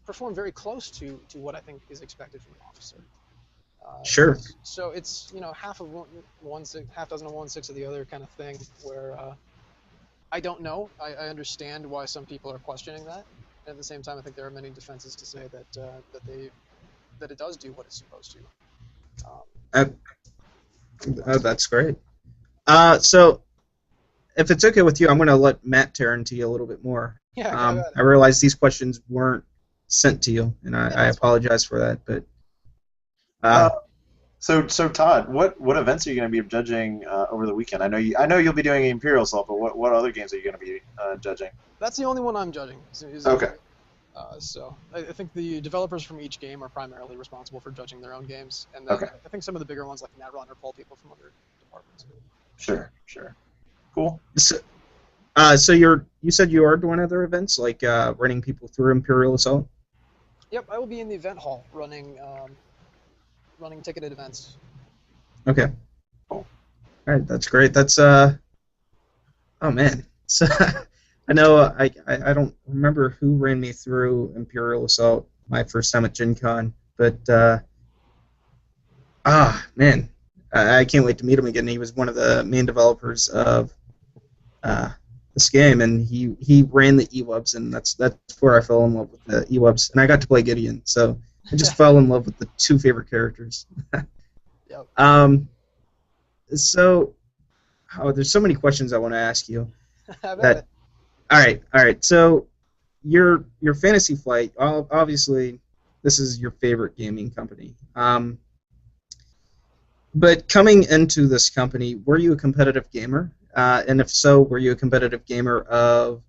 perform very close to what I think is expected from an officer. Sure. So it's half of one six, half dozen of one, six of the other kind of thing. Where I don't know. I understand why some people are questioning that. At the same time, I think there are many defenses to say that it does do what it's supposed to. That's great. So if it's okay with you, I'm going to let Matt tear into you a little bit more. Yeah, I realize these questions weren't sent to you, and I apologize for that. But so Todd, what events are you going to be judging over the weekend? I know you'll be doing Imperial Assault, but what other games are you going to be judging? That's the only one I'm judging. Okay. So I think the developers from each game are primarily responsible for judging their own games, and then I think some of the bigger ones like Netrunner pull people from other departments. Sure. Cool. So you said you are doing other events, like running people through Imperial Assault? Yep, I will be in the event hall running ticketed events. Okay. Cool. All right, that's great. That's oh man. So I know I don't remember who ran me through Imperial Assault my first time at Gen Con, but man, I can't wait to meet him again. He was one of the main developers of this game, and he ran the E-Webs, and that's where I fell in love with the E-Webs, and I got to play Gideon, so I just fell in love with the two favorite characters. Yep. So there's so many questions I want to ask you. All right. So your Fantasy Flight, obviously, this is your favorite gaming company. But coming into this company, were you a competitive gamer? And if so, were you a competitive gamer of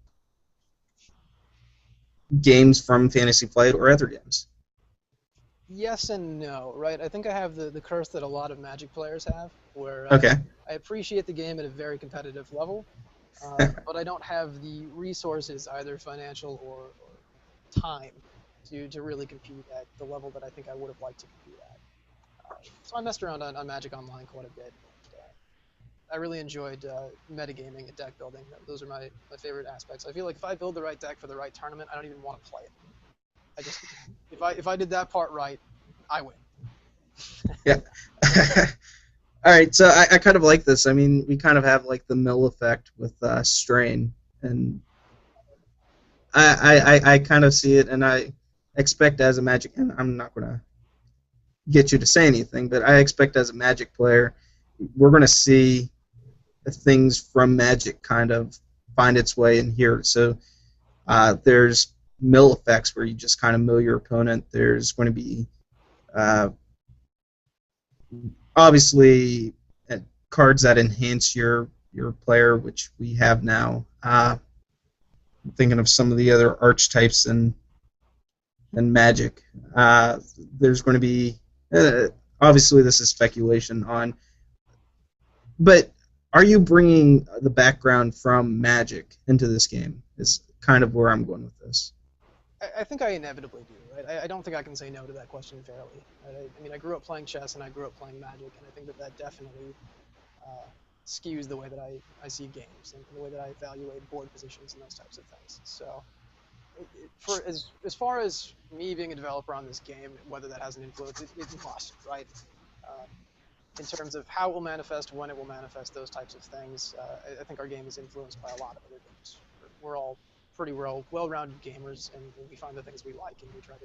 games from Fantasy Flight or other games? Yes and no, right? I think I have the curse that a lot of Magic players have, where Okay. I appreciate the game at a very competitive level, but I don't have the resources, either financial or time, to really compete at the level that I think I would have liked to compete at. So I messed around on Magic Online quite a bit. I really enjoyed metagaming and deck building. Those are my favorite aspects. I feel like if I build the right deck for the right tournament, I don't even want to play it. I just if I did that part right, I win. Yeah. All right, so I kind of like this. I mean, we kind of have like the mill effect with Strain, and I kind of see it, and I expect as a Magic, and I'm not going to get you to say anything, but I expect as a Magic player, we're going to see things from Magic kind of find its way in here. So there's mill effects where you just kind of mill your opponent. There's going to be obviously cards that enhance your player, which we have now. I'm thinking of some of the other archetypes and Magic. There's going to be obviously this is speculation on, but are you bringing the background from Magic into this game? Is kind of where I'm going with this. I think I inevitably do, right? I don't think I can say no to that question fairly. Right? I mean, I grew up playing chess and I grew up playing Magic, and I think that definitely skews the way that I see games and the way that I evaluate board positions and those types of things. So, for as far as me being a developer on this game, whether that has an influence, it must, right? In terms of how it will manifest, when it will manifest, those types of things, I think our game is influenced by a lot of other games. We're all pretty well-rounded gamers, and we find the things we like, and we try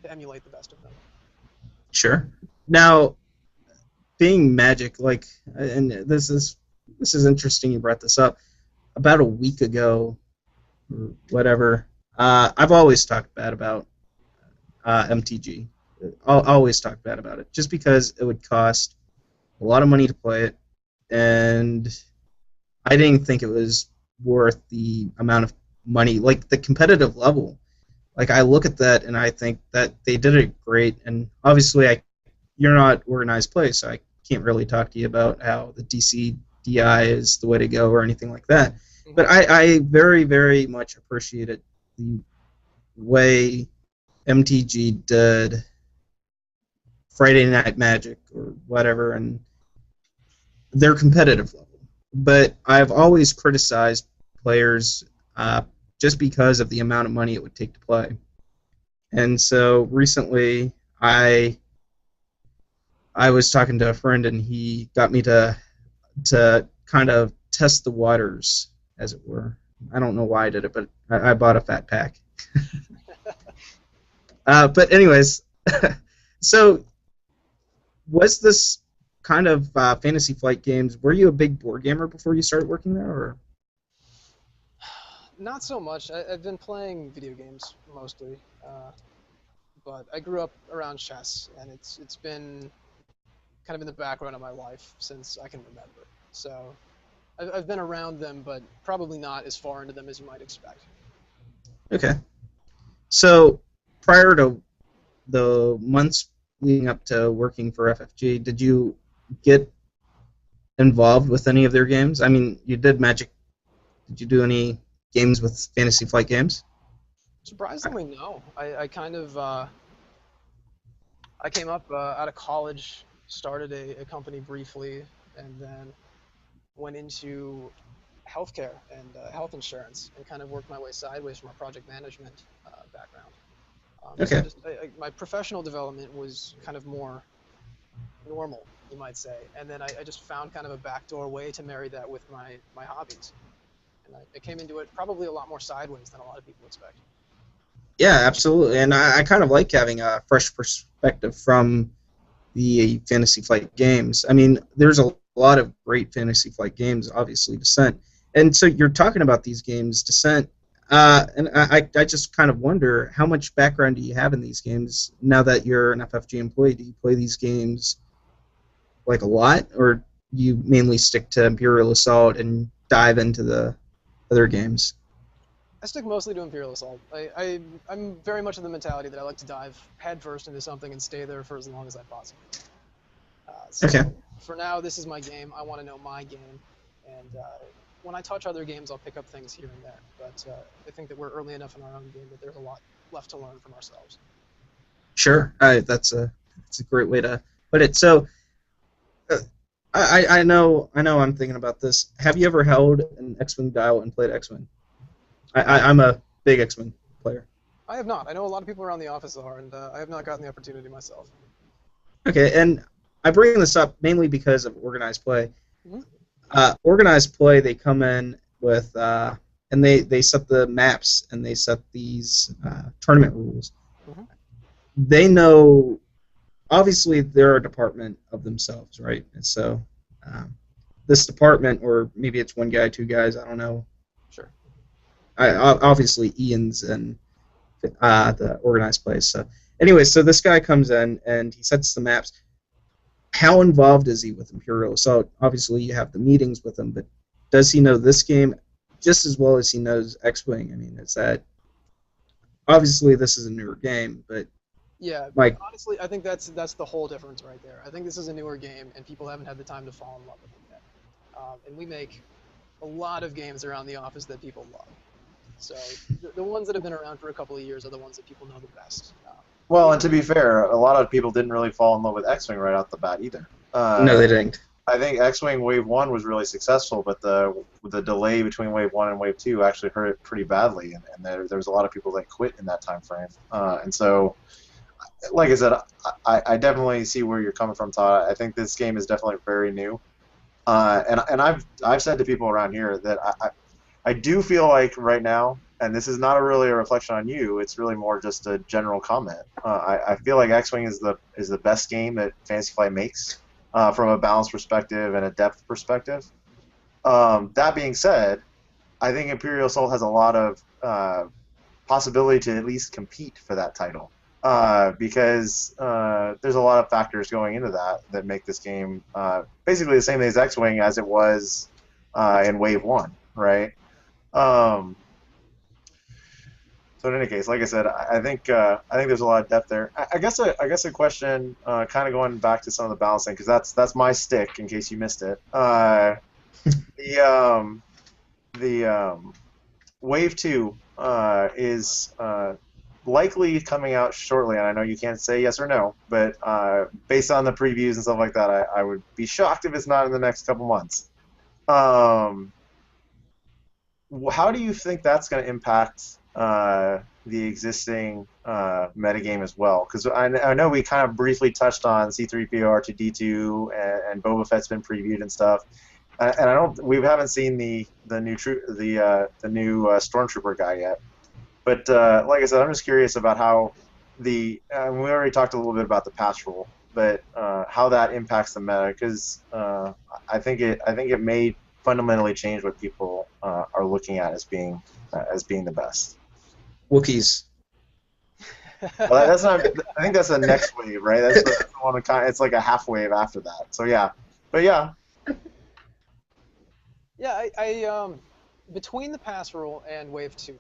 to emulate the best of them. Sure. Now, being Magic, like, and this is interesting. You brought this up about a week ago, or whatever. I've always talked bad about MTG. I'll always talk bad about it, just because it would cost a lot of money to play it, and I didn't think it was worth the amount of money, like the competitive level. Like I look at that and I think that they did it great, and obviously you're not organized play, so I can't really talk to you about how the DCDI is the way to go or anything like that. But I very, very much appreciated the way MTG did Friday Night Magic or whatever, and their competitive level. But I've always criticized players just because of the amount of money it would take to play. And so recently, I was talking to a friend, and he got me to kind of test the waters, as it were. I don't know why I did it, but I bought a fat pack. But anyways, so was this kind of Fantasy Flight Games, were you a big board gamer before you started working there? Or? Not so much. I've been playing video games mostly, but I grew up around chess, and it's been kind of in the background of my life since I can remember. So I've been around them, but probably not as far into them as you might expect. Okay. So prior to the months leading up to working for FFG, did you get involved with any of their games? I mean, you did Magic. Did you do any games with Fantasy Flight Games? Surprisingly, no. I kind of I came up out of college, started a company briefly, and then went into healthcare and health insurance, and kind of worked my way sideways from a project management background. Okay. So my professional development was kind of more normal, you might say, and then I just found kind of a backdoor way to marry that with my hobbies. And I came into it probably a lot more sideways than a lot of people expect. Yeah, absolutely. And I kind of like having a fresh perspective from the Fantasy Flight games. I mean, there's a lot of great Fantasy Flight games, obviously, Descent. And so you're talking about these games, Descent, and I just kind of wonder, how much background do you have in these games now that you're an FFG employee? Do you play these games like a lot, or you mainly stick to Imperial Assault and dive into the other games? I stick mostly to Imperial Assault. I'm very much of the mentality that I like to dive headfirst into something and stay there for as long as I possibly can. So Okay. For now, this is my game. I want to know my game, and when I touch other games, I'll pick up things here and there. But I think that we're early enough in our own game that there's a lot left to learn from ourselves. Sure. That's a great way to put it. So I know I'm thinking about this. Have you ever held an X-Wing dial and played X-Wing? I'm a big X-Wing player. I have not. I know a lot of people around the office are, and I have not gotten the opportunity myself. Okay, and I bring this up mainly because of organized play. Mm-hmm. Organized play, they come in with, and they set the maps, and they set these tournament rules. Mm-hmm. They know, obviously, they're a department of themselves, right? And so this department, or maybe it's one guy, two guys, I don't know. Sure. Obviously, Ian's and the organized play. So anyway, so this guy comes in, and he sets the maps. How involved is he with Imperial Assault? Obviously, you have the meetings with him, but does he know this game just as well as he knows X-Wing? I mean, is that... Obviously, this is a newer game, but... Yeah, like, honestly, I think that's the whole difference right there. I think this is a newer game, and people haven't had the time to fall in love with it yet. And we make a lot of games around the office that people love. So the ones that have been around for a couple of years are the ones that people know the best. Well, and to be fair, a lot of people didn't really fall in love with X-Wing right off the bat either. no, they didn't. I think X-Wing Wave 1 was really successful, but the delay between Wave 1 and Wave 2 actually hurt it pretty badly, and there was a lot of people that quit in that time frame. And so, like I said, I definitely see where you're coming from, Todd. I think this game is definitely very new. And I've said to people around here that I do feel like right now and this is not really a reflection on you. It's really more just a general comment. I feel like X-Wing is the best game that Fantasy Flight makes from a balance perspective and a depth perspective. That being said, I think Imperial Assault has a lot of possibility to at least compete for that title because there's a lot of factors going into that make this game basically the same as X-Wing as it was in Wave 1, right? So in any case, like I said, I think there's a lot of depth there. I guess a question, kind of going back to some of the balancing, because that's my stick. In case you missed it, the Wave 2 is likely coming out shortly, and I know you can't say yes or no, but based on the previews and stuff like that, I would be shocked if it's not in the next couple months. How do you think that's going to impact the existing metagame as well? Because I know we kind of briefly touched on C-3PO, R2-D2, and Boba Fett's been previewed and stuff, and we haven't seen the new Stormtrooper guy yet. But like I said, I'm just curious about how we already talked a little bit about the pass rule, but how that impacts the meta, because I think it may fundamentally change what people are looking at as being the best. Wookiees. Well, that's not. I think that's the next wave, right? That's the one. It's like a half wave after that. So yeah, but yeah. Yeah, I between the pass rule and Wave 2,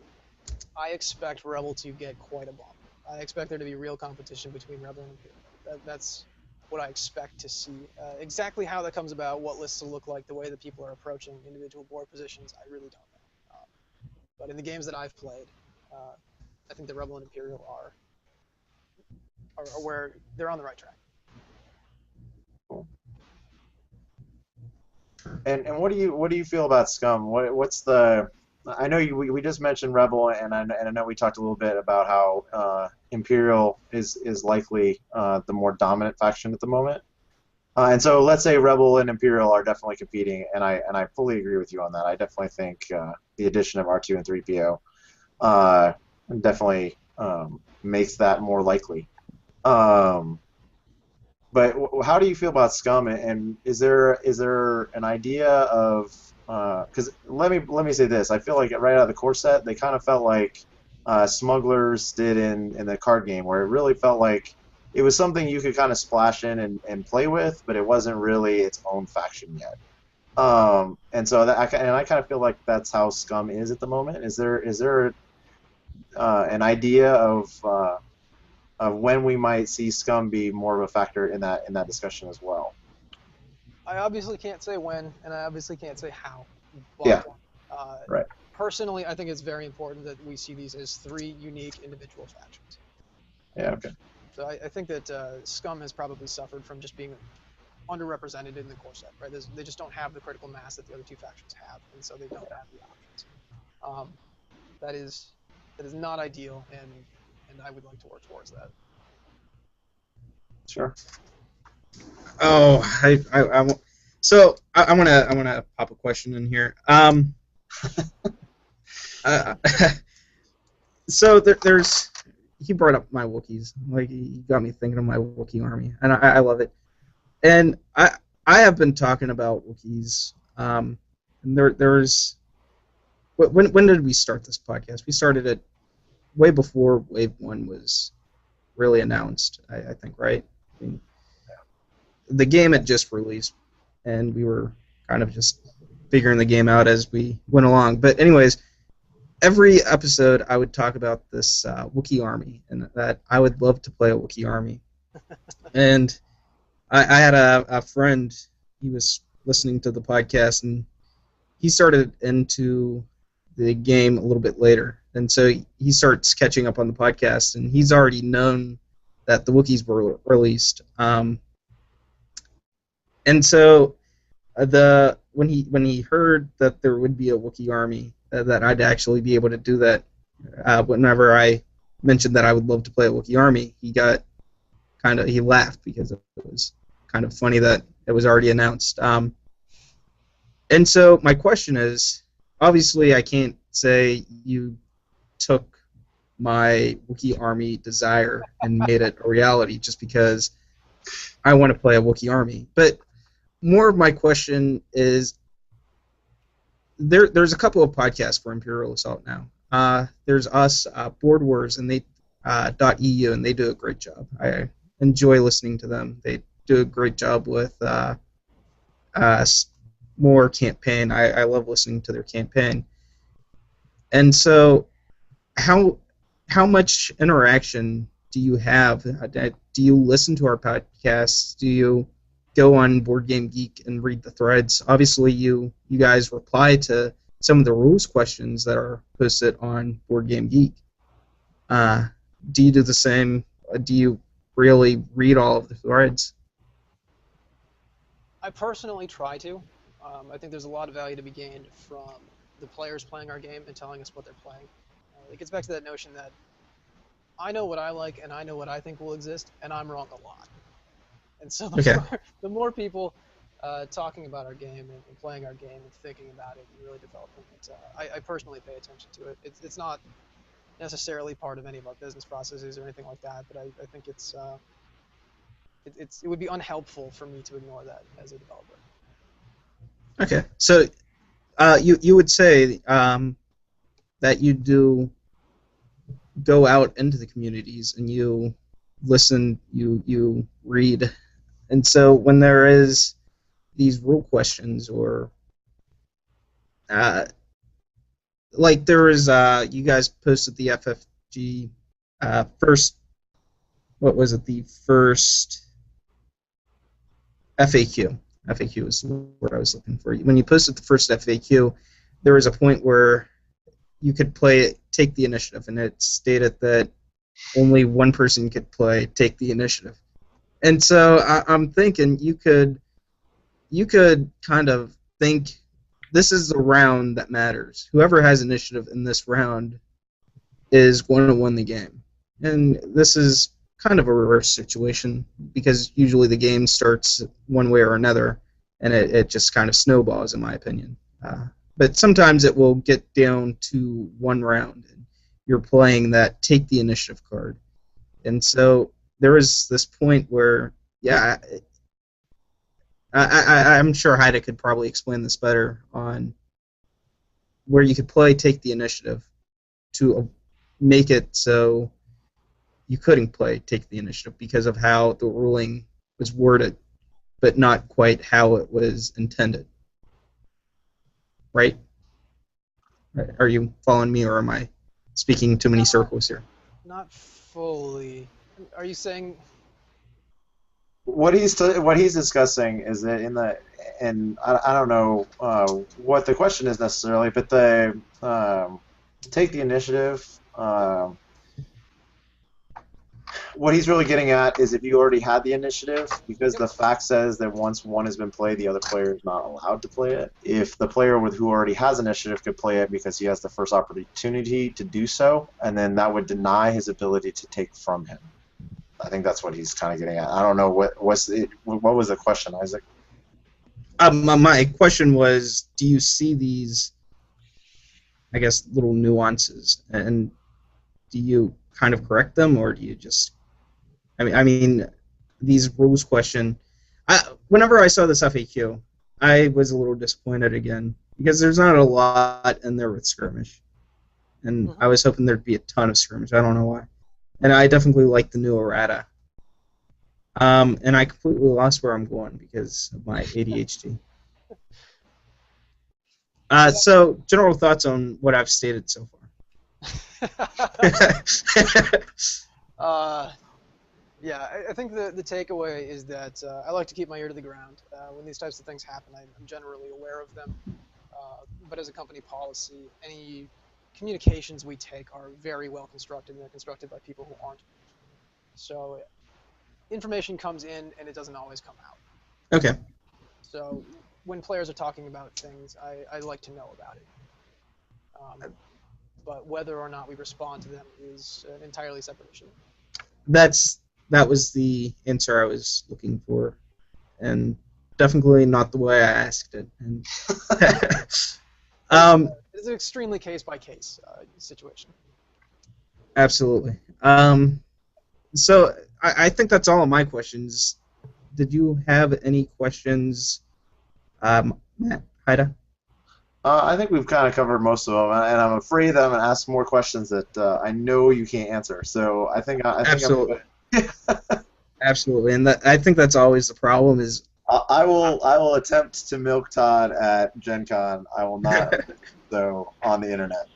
I expect Rebel to get quite a bump. I expect there to be real competition between Rebel and Imperial. That's what I expect to see. Exactly how that comes about, what lists will look like, the way that people are approaching individual board positions, I really don't know. But in the games that I've played, I think the Rebel and Imperial are where they're on the right track. Cool. And what do you feel about Scum? What's the? I know we just mentioned Rebel, and I know we talked a little bit about how Imperial is likely the more dominant faction at the moment. And so let's say Rebel and Imperial are definitely competing, and I fully agree with you on that. I definitely think the addition of R2 and 3PO definitely makes that more likely. But how do you feel about Scum? And is there an idea of because let me say this, I feel like right out of the core set they kind of felt like Smugglers did in the card game, where it really felt like it was something you could kind of splash in and play with, but it wasn't really its own faction yet. And so I kind of feel like that's how Scum is at the moment. Is there an idea of when we might see Scum be more of a factor in that discussion as well? I obviously can't say when, and I obviously can't say how. But, Yeah. Right. Personally, I think it's very important that we see these as 3 unique individual factions. Yeah. Okay. So I think that Scum has probably suffered from just being underrepresented in the core set, right? They just don't have the critical mass that the other 2 factions have, and so they don't have the options. That is not ideal, and I would like to work towards that. Sure. Oh, so I want to pop a question in here. So there's he brought up my Wookiees, like he got me thinking of my Wookiee army, and I love it. And I have been talking about Wookiees. And there's when did we start this podcast? We started it way before Wave 1 was really announced, I think, right? I mean, the game had just released, and we were kind of just figuring the game out as we went along. But anyways, every episode I would talk about this Wookiee army, and that I would love to play a Wookiee army. And I had a friend, he was listening to the podcast, and he started into the game a little bit later. And so he starts catching up on the podcast, and he's already known that the Wookiees were released. And so when he heard that there would be a Wookiee army, that I'd actually be able to do that, whenever I mentioned that I would love to play a Wookiee army, he laughed because it was kind of funny that it was already announced. And so my question is, obviously I can't say you took my Wookiee Army desire and made it a reality just because I want to play a Wookiee Army. But more of my question is, there's a couple of podcasts for Imperial Assault now. There's us, Board Wars, and they .eu, and they do a great job. I enjoy listening to them. They do a great job with more campaign. I love listening to their campaign. And so, how much interaction do you have? Do you listen to our podcasts? Do you go on Board Game Geek and read the threads? Obviously, you guys reply to some of the rules questions that are posted on Board Game Geek. Do you do the same? Do you really read all of the threads? I personally try to. I think there's a lot of value to be gained from the players playing our game and telling us what they're playing. It gets back to that notion that I know what I like and I know what I think will exist, and I'm wrong a lot. And so the more people talking about our game and playing our game and thinking about it and really developing it, I personally pay attention to it. It's not necessarily part of any of our business processes or anything like that, but I think it would be unhelpful for me to ignore that as a developer. Okay, so you would say that you do go out into the communities and you listen, you read, and so when there is these rule questions or like there is you guys posted the FFG first, what was it, the first FAQ. FAQ is what I was looking for. When you posted the first FAQ, there was a point where you could play Take the Initiative, and it stated that only one person could play Take the Initiative. And so I'm thinking you could kind of think this is the round that matters. Whoever has initiative in this round is going to win the game. And this is kind of a reverse situation because usually the game starts one way or another, and it just kind of snowballs, in my opinion. But sometimes it will get down to one round, and you're playing that Take the Initiative card. And so there is this point where, yeah, I'm sure Haida could probably explain this better on where you could play Take the Initiative to make it so you couldn't play Take the Initiative because of how the ruling was worded, but not quite how it was intended. Right? Are you following me, or am I speaking too many circles here? Not fully. Are you saying... What he's discussing is that and I don't know what the question is necessarily, but the Take the Initiative. What he's really getting at is if you already had the initiative, because the fact says that once one has been played, the other player is not allowed to play it. If the player who already has initiative could play it because he has the first opportunity to do so, and then that would deny his ability to take from him. I think that's what he's kind of getting at. I don't know what was the question, Isaac? My question was, do you see these, I guess, little nuances, and do you kind of correct them, or do you just... I mean, these rules question. Whenever I saw this FAQ, I was a little disappointed again because there's not a lot in there with skirmish, and I was hoping there'd be a ton of skirmish. I don't know why, and I definitely like the new errata. And I completely lost where I'm going because of my ADHD. So, general thoughts on what I've stated so far. Yeah, I think the takeaway is that I like to keep my ear to the ground. When these types of things happen, I'm generally aware of them. But as a company policy, any communications we take are very well constructed, and they're constructed by people who aren't. So information comes in, and it doesn't always come out. Okay. So when players are talking about things, I like to know about it. But whether or not we respond to them is an entirely separate issue. That was the answer I was looking for, and definitely not the way I asked it. And it's an extremely case-by-case situation. Absolutely. So I think that's all of my questions. Did you have any questions, Matt, Haida? I think we've kind of covered most of them, and I'm afraid that I'm going to ask more questions that I know you can't answer. So I think Absolutely. I'm good. Absolutely, and I think that's always the problem is. I will attempt to milk Todd at Gen Con. I will not so on the internet.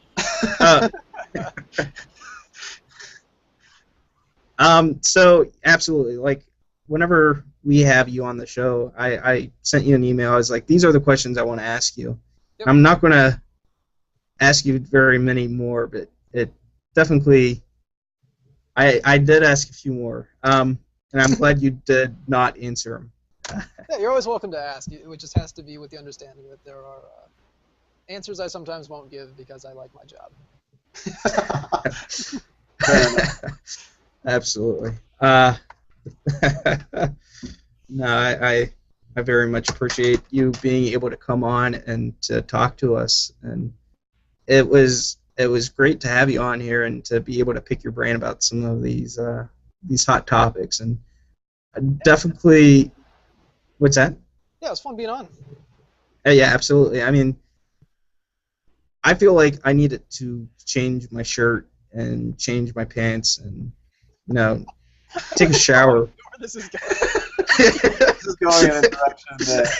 So absolutely, like whenever we have you on the show, I sent you an email. I was like, these are the questions I want to ask you. Yep. I'm not going to ask you very many more, but it definitely, I did ask a few more, and I'm glad you did not answer them. Yeah, you're always welcome to ask. It just has to be with the understanding that there are answers I sometimes won't give because I like my job. Absolutely. No, I very much appreciate you being able to come on and to talk to us, and it was great to have you on here and to be able to pick your brain about some of these hot topics. And definitely, what's that? Yeah, it was fun being on. Yeah, absolutely. I mean, I feel like I needed to change my shirt and change my pants and take a shower. Where this is going. This is going in a direction that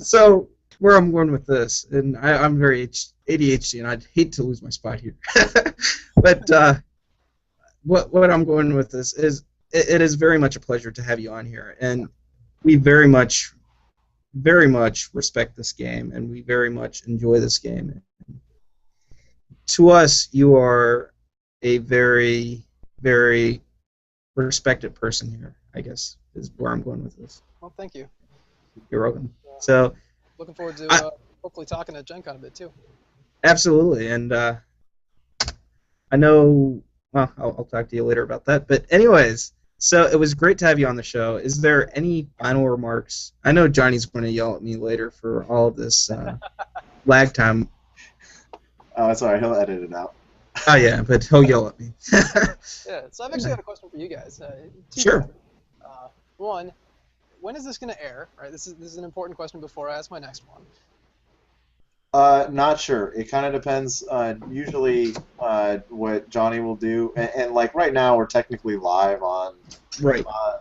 So where I'm going with this, and I'm very ADHD, and I'd hate to lose my spot here. But what I'm going with this is it is very much a pleasure to have you on here, and we very much respect this game, and we very much enjoy this game. To us, you are a very, very respected person here, I guess, is where I'm going with this. Well, thank you. You're welcome. So, looking forward to hopefully talking at Gen Con a bit, too. Absolutely, and I know, well, I'll talk to you later about that. But anyways, so it was great to have you on the show. Is there any final remarks? I know Johnny's going to yell at me later for all of this lag time. Oh, it's alright. He'll edit it out. Oh, yeah, but he'll yell at me. Yeah, so I've actually got a question for you guys. Sure. One, when is this going to air? Right, this is an important question before I ask my next one. Not sure. It kind of depends. Usually, what Johnny will do, and like right now, we're technically live on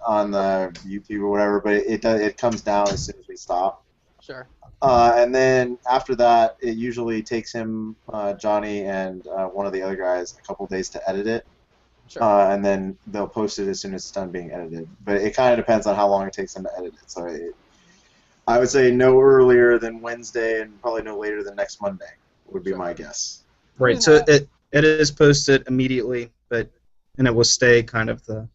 on the YouTube or whatever, but it comes down as soon as we stop. Sure. And then after that, it usually takes him, Johnny, and one of the other guys a couple days to edit it. Sure. And then they'll post it as soon as it's done being edited. But it kind of depends on how long it takes them to edit it. So I would say no earlier than Wednesday and probably no later than next Monday would be my guess. Right. So it is posted immediately, and it will stay kind of the.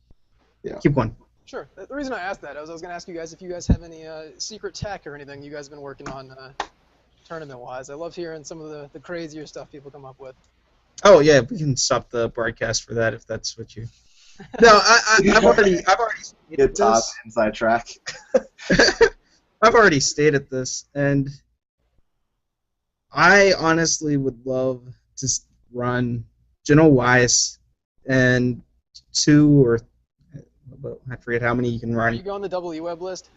Yeah. Keep going. Sure. The reason I asked that is I was going to ask you guys if you guys have any secret tech or anything you guys have been working on tournament-wise. I love hearing some of the crazier stuff people come up with. Oh yeah, we can stop the broadcast for that if that's what you. No, I've already Good top inside track. I've already stated this, and I honestly would love to run General Weiss and I forget how many you can run. Are you go on the double eWeb list?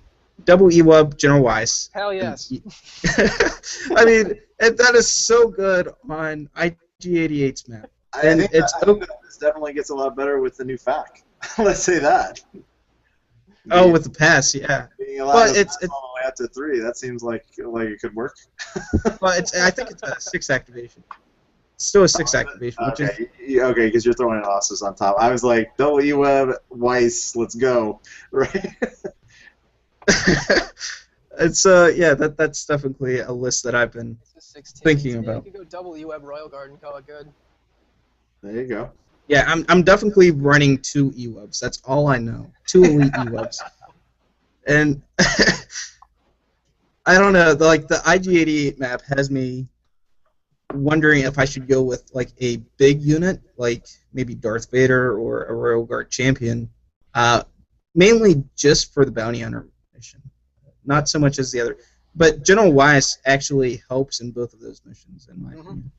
Double eWeb, General Weiss. Hell yes. I mean, that is so good on IG88's map. I think this definitely gets a lot better with the new FAQ. Let's say that. Oh, with the pass, yeah. Being allowed to pass all the way up to 3, that seems like it could work. Well, I think it's a 6 activation. It's still a 6 activation. Okay, okay, because you're throwing an Ossus on top. I was like, double eWeb, Weiss, let's go, right? It's yeah, that's definitely a list that I've been thinking about. You could go double eWeb Royal Guard and call it good. There you go. Yeah, I'm definitely running 2 eWebs. That's all I know. 2 elite eWebs. And I don't know, the IG88 map has me wondering if I should go with like a big unit, like maybe Darth Vader or a Royal Guard champion, mainly just for the bounty hunter mission, not so much as the other. But General Weiss actually helps in both of those missions, in my opinion.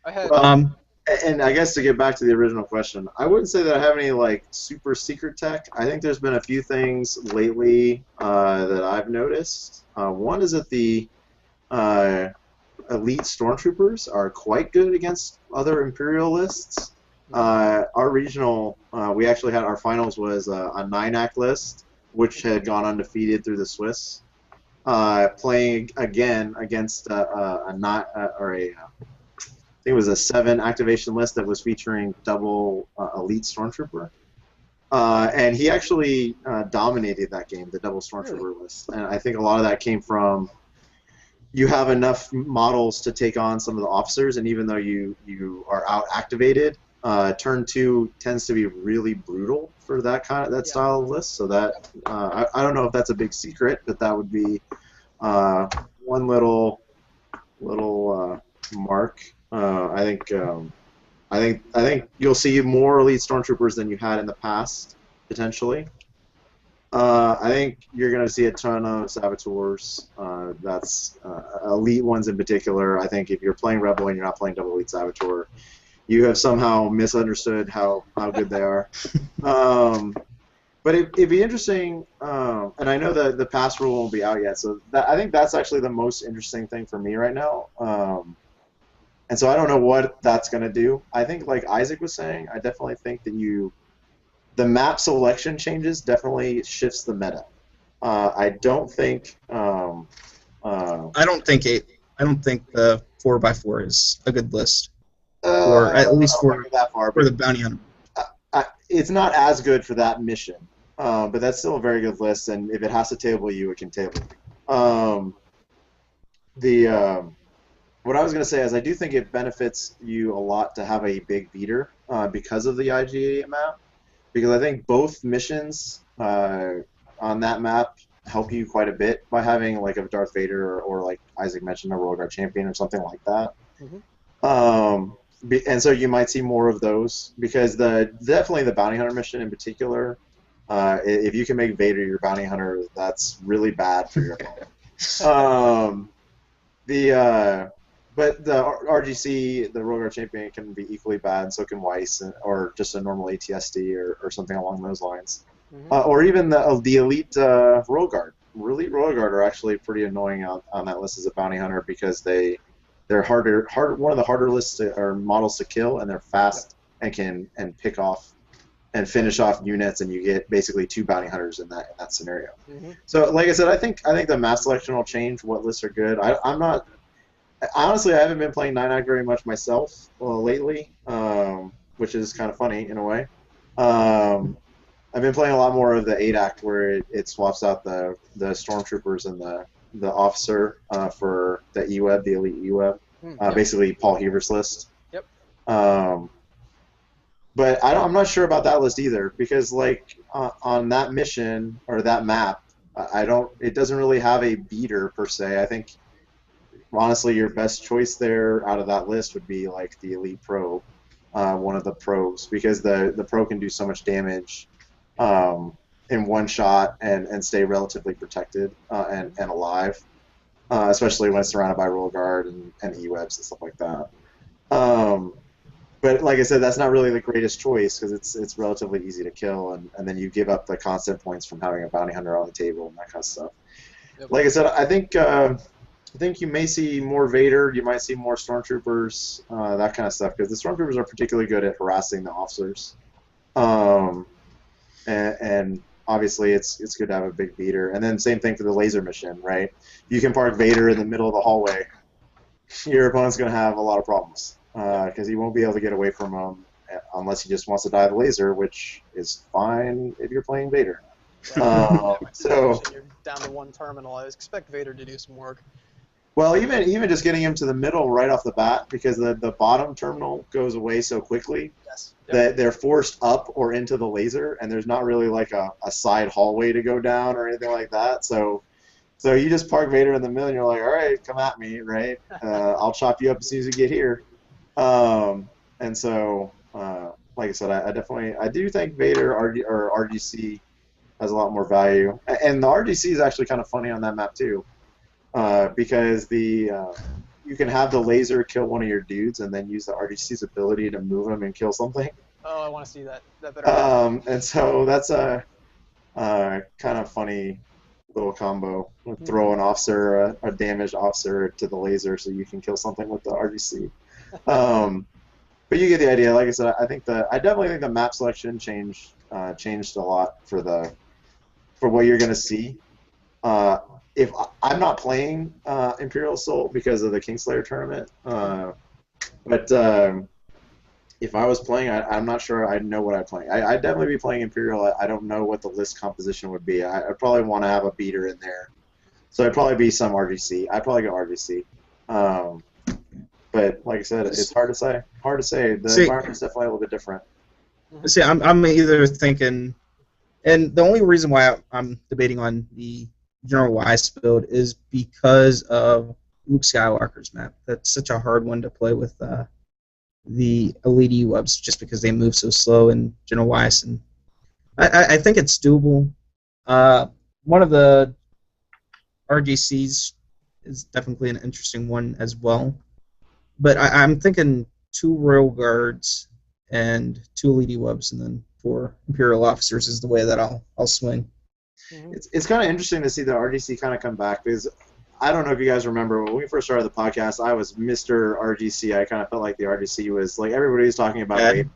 I had. Well, and I guess to get back to the original question, I wouldn't say that I have any like super secret tech. I think there's been a few things lately that I've noticed. One is that the elite stormtroopers are quite good against other imperialists. Our regional, we actually had our finals was a 9-act list, which had gone undefeated through the Swiss. Playing again against a not or a I think it was a 7 activation list that was featuring double elite stormtrooper. And he actually dominated that game, the double stormtrooper list. And I think a lot of that came from you have enough models to take on some of the officers, and even though you are out activated, turn 2 tends to be really brutal for that style of list. So that I don't know if that's a big secret, but that would be one little mark. I think you'll see more elite stormtroopers than you had in the past, potentially. I think you're going to see a ton of saboteurs. That's elite ones in particular. I think if you're playing Rebel and you're not playing double elite saboteur, you have somehow misunderstood how good they are. But it'd be interesting, and I know that the pass rule won't be out yet, so I think that's actually the most interesting thing for me right now. And so I don't know what that's going to do. I think, like Isaac was saying, I definitely think that the map selection changes definitely shifts the meta. I don't think. I don't think the 4x4 is a good list, or at least for that far, for the bounty hunter. It's not as good for that mission, but that's still a very good list. And if it has to table you, it can table you. What I was going to say is I do think it benefits you a lot to have a big beater because of the IG map, because I think both missions on that map help you quite a bit by having like a Darth Vader or like Isaac mentioned, a Rogue Guard champion or something like that. And so you might see more of those because definitely the bounty hunter mission in particular, if you can make Vader your bounty hunter, that's really bad for your opponent. But the RGC, the Rogue Guard champion, can be equally bad, and so can Weiss, or just a normal ATSD or something along those lines. Or even the elite Rogue Guard. Elite Rogue Guard are actually pretty annoying on that list as a bounty hunter because they're one of the harder lists or models to kill, and they're fast and can pick off and finish off units, and you get basically 2 bounty hunters in that scenario. So, like I said, I think the map selection will change what lists are good. Honestly, I haven't been playing 9-act very much myself lately, which is kind of funny in a way. I've been playing a lot more of the 8-act where it swaps out the stormtroopers and the officer for the EWEB, the elite EWEB, basically Paul Heber's list. Yep. But I'm not sure about that list either because like on that mission or that map, it doesn't really have a beater per se. I think honestly, your best choice there out of that list would be like the Elite Pro, one of the pros, because the pro can do so much damage in one shot and stay relatively protected and alive, especially when it's surrounded by Roll Guard and EWEBs and stuff like that. But like I said, that's not really the greatest choice because it's relatively easy to kill, and then you give up the constant points from having a bounty hunter on the table and that kind of stuff. Yep. Like I said, I think you may see more Vader, you might see more Stormtroopers, that kind of stuff, because the Stormtroopers are particularly good at harassing the officers. And obviously it's good to have a big beater. And then same thing for the laser mission, right? You can park Vader in the middle of the hallway. Your opponent's going to have a lot of problems, because he won't be able to get away from him unless he just wants to die the laser, which is fine if you're playing Vader. So you're down to 1 terminal. I expect Vader to do some work. Well, even just getting him to the middle right off the bat, because the bottom terminal goes away so quickly that they're forced up or into the laser, and there's not really like a side hallway to go down or anything like that. So you just park Vader in the middle, and you're like, all right, come at me, right? I'll chop you up as soon as you get here. And so, like I said, I do think Vader or RGC has a lot more value, and the RGC is actually kind of funny on that map too. Because the you can have the laser kill one of your dudes and then use the RGC's ability to move him and kill something. Oh, I want to see that. That better. And so that's a kind of funny little combo with throw an officer, a damaged officer to the laser so you can kill something with the RGC. But you get the idea. Like I said, I definitely think the map selection changed a lot for what you're going to see. If I'm not playing Imperial Assault because of the Kingslayer tournament, but if I was playing, I'm not sure I'd know what I'd play. I'd definitely be playing Imperial. I don't know what the list composition would be. I'd probably want to have a beater in there. So it'd probably be some RGC. I'd probably go RGC. But like I said, it's hard to say. The environment's definitely a little bit different. See, I'm either thinking, and the only reason why I'm debating on the General Weiss build is because of Luke Skywalker's map. That's such a hard one to play with the Elite E-Webs, just because they move so slow in General Weiss, and I think it's doable. One of the RGCs is definitely an interesting one as well, but I'm thinking 2 Royal Guards and 2 Elite E-Webs, and then 4 Imperial officers is the way that I'll swing. It's kind of interesting to see the RGC kind of come back, because I don't know if you guys remember when we first started the podcast, I was Mr. RGC. I kind of felt like the RGC was like everybody was talking about Vader,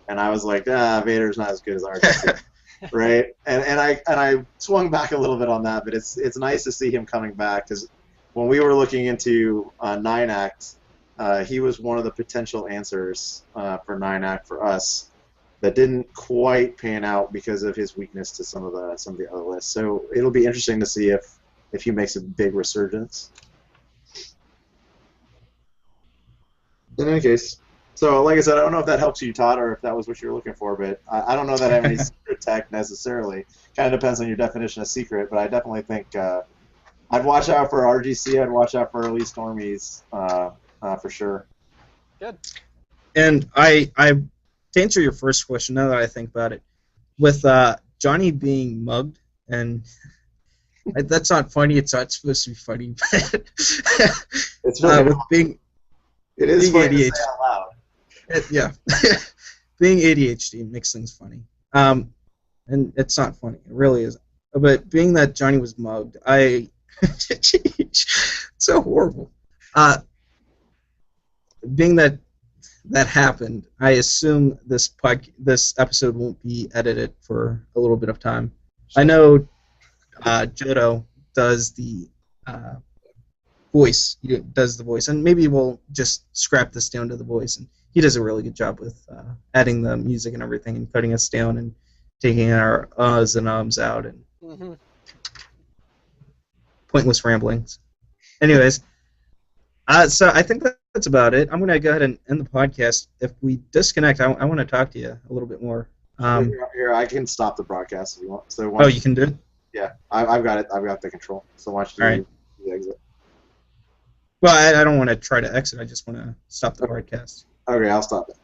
and I was like, Vader's not as good as RGC, right? And I swung back a little bit on that, but it's nice to see him coming back, because when we were looking into 9-Act, he was one of the potential answers for 9-Act for us that didn't quite pan out because of his weakness to some of the other lists. So it'll be interesting to see if he makes a big resurgence. In any case, so like I said, I don't know if that helps you, Todd, or if that was what you were looking for, but I don't know that I have any secret tech necessarily. Kind of depends on your definition of secret, but I definitely think I'd watch out for RGC, I'd watch out for early Stormies for sure. Good. And to answer your first question, now that I think about it, with Johnny being mugged, and that's not funny. It's not supposed to be funny, but it's really with being funny ADHD. to say out loud. Yeah, being ADHD makes things funny, and it's not funny. It really isn't. But being that Johnny was mugged, it's so horrible. Being that happened, I assume this episode won't be edited for a little bit of time. I know Jodo does the voice. He does the voice, and maybe we'll just scrap this down to the voice. And he does a really good job with adding the music and everything, and cutting us down, and taking our uhs and ums out, and pointless ramblings. Anyways, so I think that's about it. I'm going to go ahead and end the podcast. If we disconnect, I want to talk to you a little bit more. Here, I can stop the broadcast if you want. So you can do it? Yeah, I've got it. I've got the control. So why don't you do the exit? Well, I don't want to try to exit. I just want to stop the broadcast. Okay, I'll stop it.